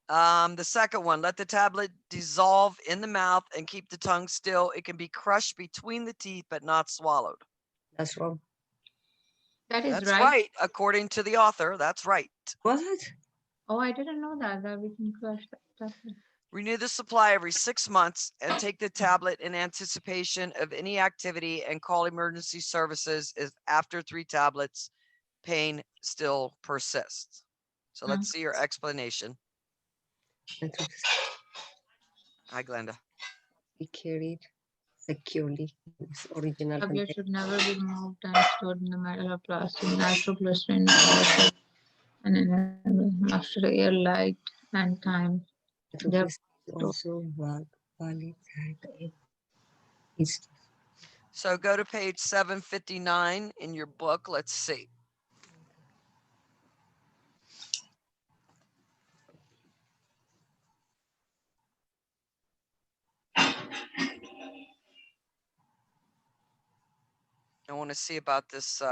The second one, let the tablet dissolve in the mouth and keep the tongue still. It can be crushed between the teeth, but not swallowed. That's wrong. That is That's right. right. According to the author, that's right. What? Oh, I didn't know that we can crush that. Renew the supply every 6 months and take the tablet in anticipation of any activity and call emergency services if after 3 tablets, pain still persists. So let's see your explanation. Hi, Glenda. Be carried securely. Its original Tablet content. should never be removed and stored in the metal or plastic. Nitroglycerin and enable after air, light, and time. They're This is also valid at is So go to page 759 in your book. Let's see. I want to see about this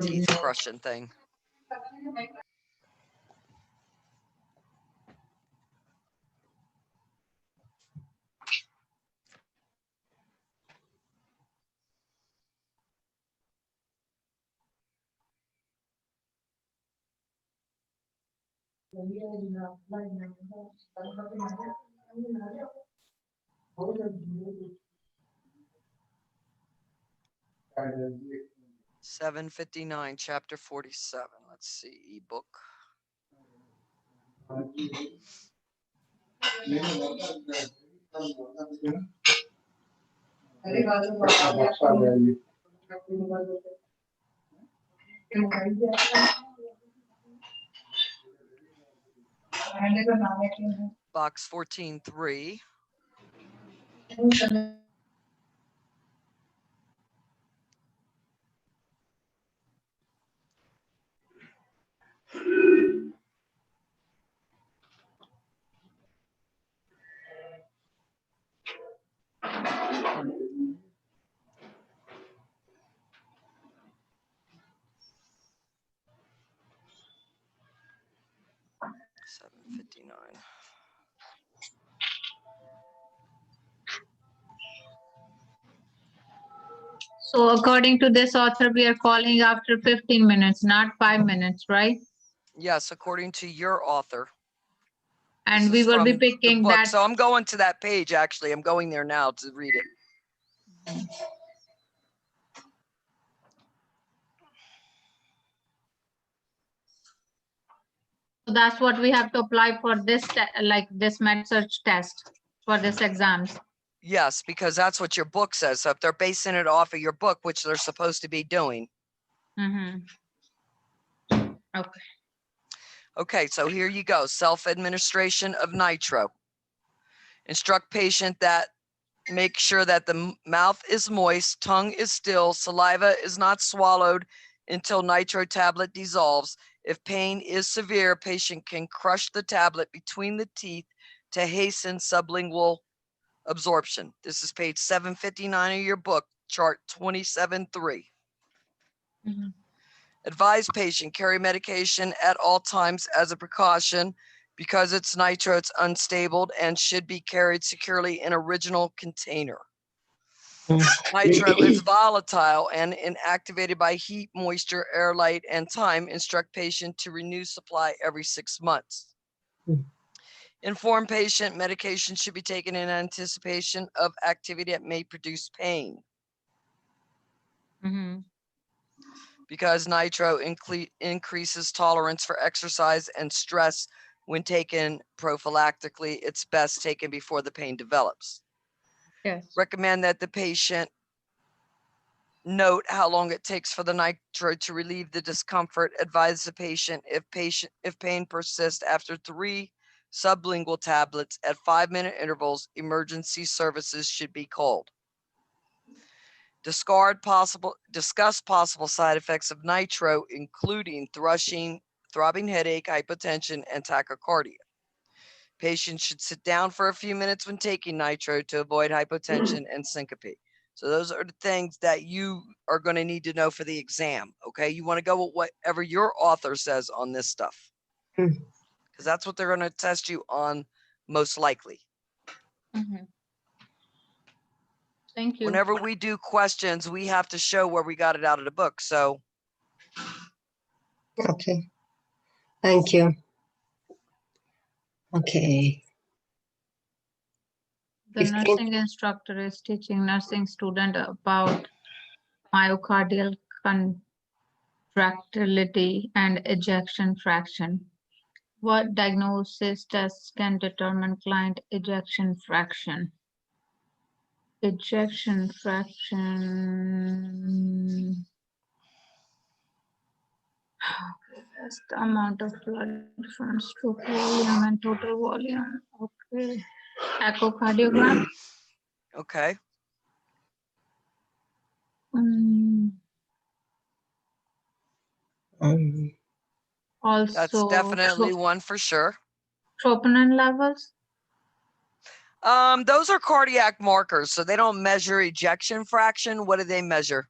teeth crushing thing. Guidance. 759, chapter 47. Let's see, ebook. Box 14.3. $7.59. So according to this author, we are calling after 15 minutes, not 5 minutes, right? Yes, according to your author. And This we is will be from the picking book. that. So I'm going to that page, actually. I'm going there now to read it. So that's what we have to apply for this, like this med search test for this exams. Yes, because that's what your book says. So if they're basing it off of your book, which they're supposed to be doing. Okay. Okay, so here you go. Self-administration of nitro. Instruct patient that make sure that the mouth is moist, tongue is still, saliva is not swallowed until nitro tablet dissolves. If pain is severe, patient can crush the tablet between the teeth to hasten sublingual absorption. This is page 759 of your book, chart 27.3. Advise patient carry medication at all times as a precaution. Because it's nitro, it's unstable and should be carried securely in original container. Nitro is volatile and inactivated by heat, moisture, air, light, and time. Instruct patient to renew supply every 6 months. Inform patient medication should be taken in anticipation of activity that may produce pain. Mhm. Because nitro increases tolerance for exercise and stress when taken prophylactically, it's best taken before the pain develops. Yes. Recommend that the patient note how long it takes for the nitro to relieve the discomfort. Advise the patient if pain persists after 3 sublingual tablets at 5-minute intervals, emergency services should be called. Discuss possible side effects of nitro, including throbbing headache, hypotension, and tachycardia. Patients should sit down for a few minutes when taking nitro to avoid hypotension and syncope. So those are the things that you are going to need to know for the exam, okay? You want to go with whatever your author says on this stuff, because that's what they're going to test you on most likely. Mhm. Thank you. Whenever we do questions, we have to show where we got it out of the book. So, Okay. Thank you. Okay. The 15. nursing instructor is teaching nursing student about myocardial contractility and ejection fraction. What diagnosis tests can determine client ejection fraction? Ejection fraction. That's the amount of blood from stroke volume and total volume. Okay. Echocardiogram. okay. Also, That's definitely one for sure. troponin levels. Those are cardiac markers, so they don't measure ejection fraction. What do they measure?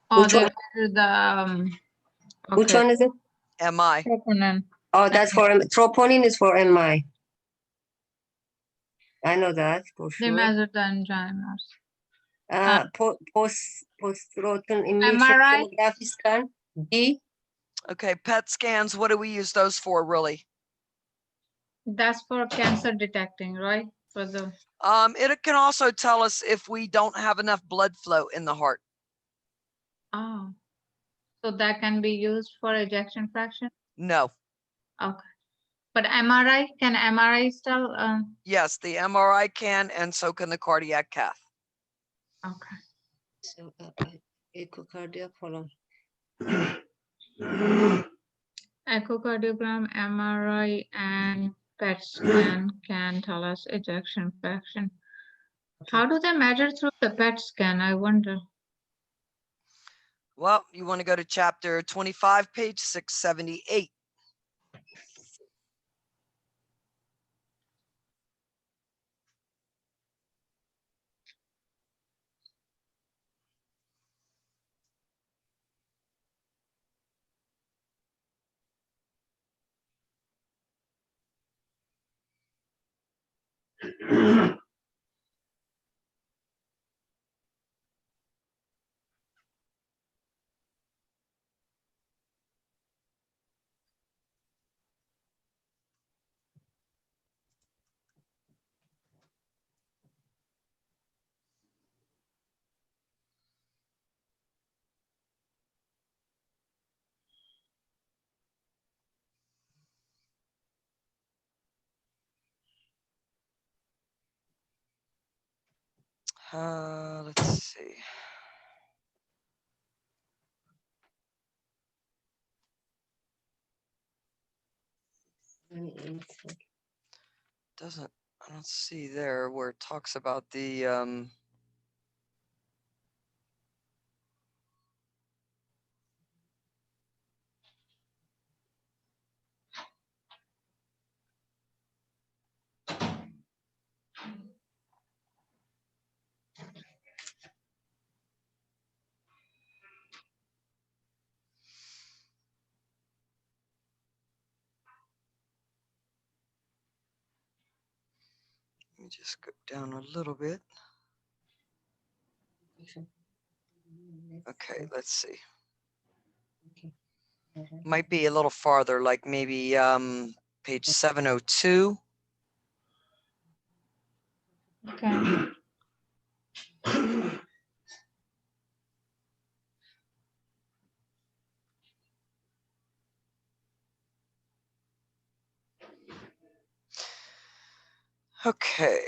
Oh, Which they one? measure the Which okay, one is it? MI. troponin. Oh, that's for troponin is for MI. I know that for They sure. measure the enzymes. Post-rotan emission MRI? tomography scan. D. Okay, PET scans. What do we use those for, really? That's for cancer detecting, right? For the It can also tell us if we don't have enough blood flow in the heart. oh, so that can be used for ejection fraction. No. Okay, but MRI, can MRI still? Yes, the MRI can, and so can the cardiac cath. Okay. So echocardiogram. Hold on. Echocardiogram, MRI, and PET scan can tell us ejection fraction. How do they measure through the PET scan? I wonder. Well, you want to go to chapter 25, page 678. Let's see. I don't see there where it talks about the me just go down a little bit. Okay, let's see. Might be a little farther, like maybe page 702. Okay. Okay.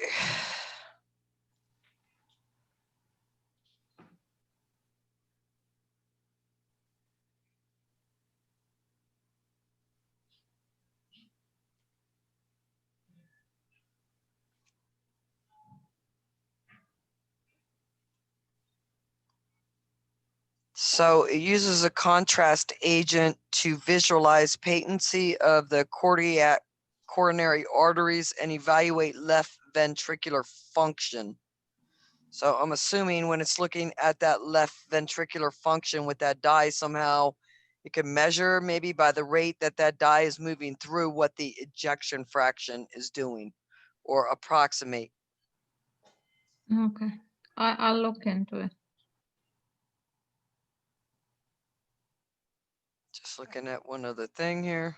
So it uses a contrast agent to visualize patency of the coronary arteries and evaluate left ventricular function. So I'm assuming when it's looking at that left ventricular function with that dye, somehow it can measure maybe by the rate that that dye is moving through what the ejection fraction is doing, or approximate. Okay. I'll look into it. Just looking at one other thing here.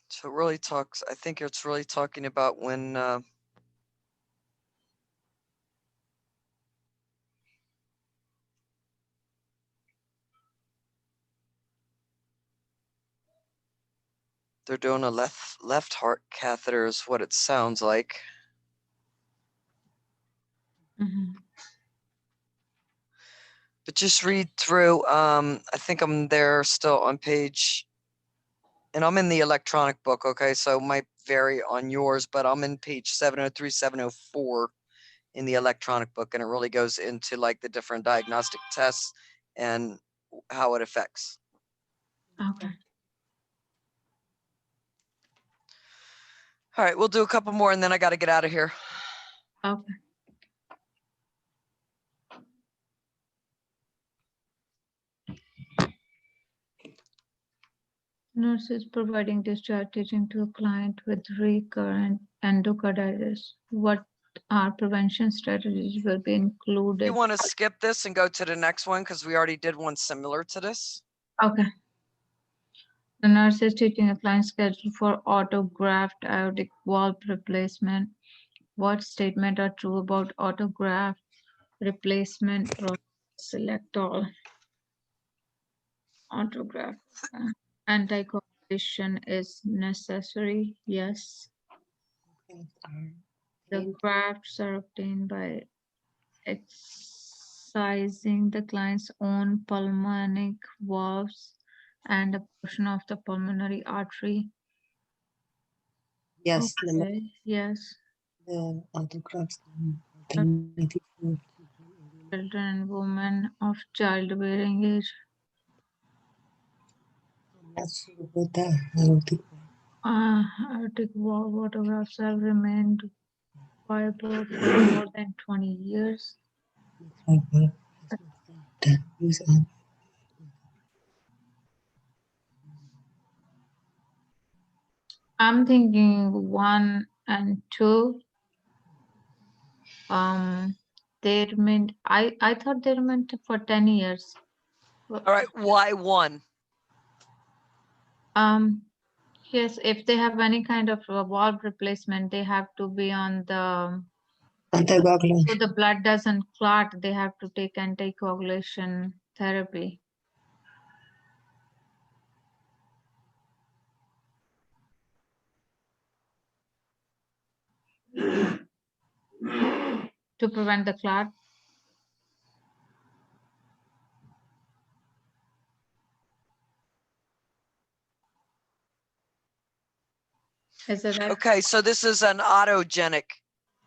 So it really talks, I think it's really talking about when they're doing a left heart catheter is what it sounds like. Mhm. But just read through, I think I'm there still on page, and I'm in the electronic book, okay, so it might vary on yours, but I'm in page 703, 704 in the electronic book, and it really goes into like the different diagnostic tests and how it affects. Okay. All right, we'll do a couple more and then I got to get out of here. Okay. Nurse is providing discharge teaching to a client with recurrent endocarditis. What are prevention strategies will be included? You want to skip this and go to the next one because we already did one similar to this. Okay. The nurse is teaching a client schedule for autograft aortic valve replacement. What statement are true about autograft replacement process? Select all. Autograft. Anticoagulation is necessary. Yes. The grafts are obtained by excising the client's own pulmonic valves and a portion of the pulmonary artery. Yes, Okay, yes. the autographs alternative for Children and women of childbearing age. I'm not sure about the aortic Aortic valve autographs have remained viable for more than 20 years. valve that use on I'm thinking 1 and 2. They remained. I thought they remained for 10 years. All right, why one? Yes, if they have any kind of a valve replacement, they have to be on the, so anticoagulation. the blood doesn't clot, they have to take anticoagulation therapy. To prevent the clot. Is it right? Okay, so this is an autogenic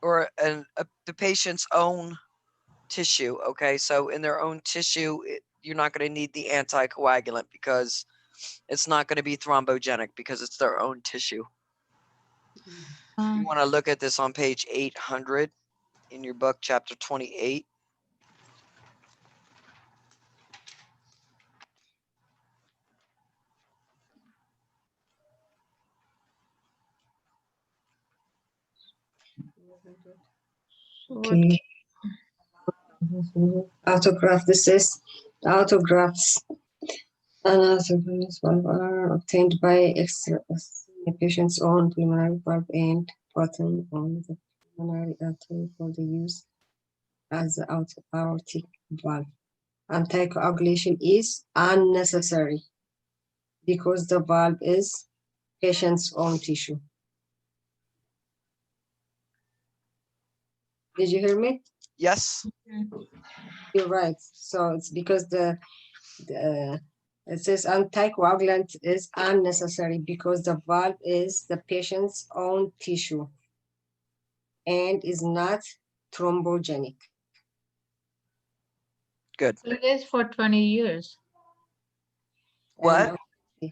or the patient's own tissue. Okay, so in their own tissue, you're not going to need the anticoagulant because it's not going to be thrombogenic because it's their own tissue. You want to look at this on page 800 in your book, chapter 28. Okay. Autograft. This is autografts. Autografts are obtained by extra patient's own pulmonary valve and button on the pulmonary artery for the use as the aortic valve. Anticoagulation is unnecessary because the valve is patient's own tissue. Did you hear me? Yes. You're right. So it's because it says anticoagulant is unnecessary because the valve is the patient's own tissue and is not thrombogenic. Good. It is for 20 years. What? And,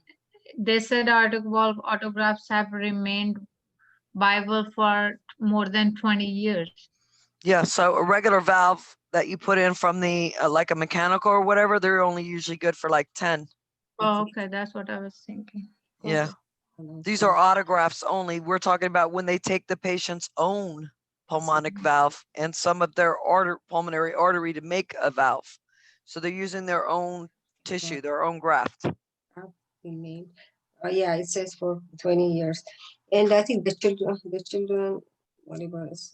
They said aortic valve autografts have remained viable for more than 20 years. Yeah, so a regular valve that you put in from the, like a mechanical or whatever, they're only usually good for like 10. Oh, okay, that's what I was thinking. Yeah. These are autographs only. We're talking about when they take the patient's own pulmonic valve and some of their pulmonary artery to make a valve. So they're using their own tissue, their own graft. Yeah, it says for 20 years. And I think the children, whatever is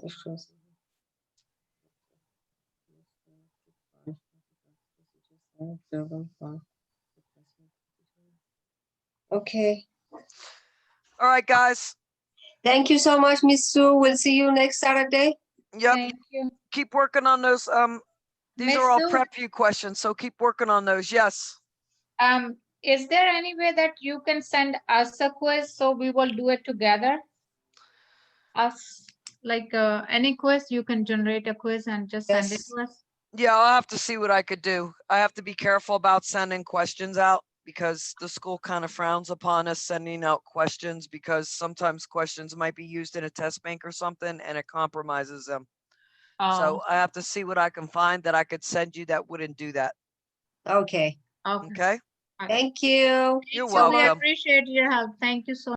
okay. All right, guys. Thank you so much, Miss Sue. We'll see you next Saturday. Yep. Thank you. Keep working on those. These Miss are all Sue, prep view questions, so keep working on those. Yes. Is there any way that you can send us a quiz so we will do it together? Us, like any quiz, you can generate a quiz and just send it Yes. to us. Yeah, I'll have to see what I could do. I have to be careful about sending questions out because the school kind of frowns upon us sending out questions because sometimes questions might be used in a test bank or something and it compromises them. So I have to see what I can find that I could send you that wouldn't do that. Okay. Okay. Okay. Thank you. You're So we welcome. appreciate your help. Thank you so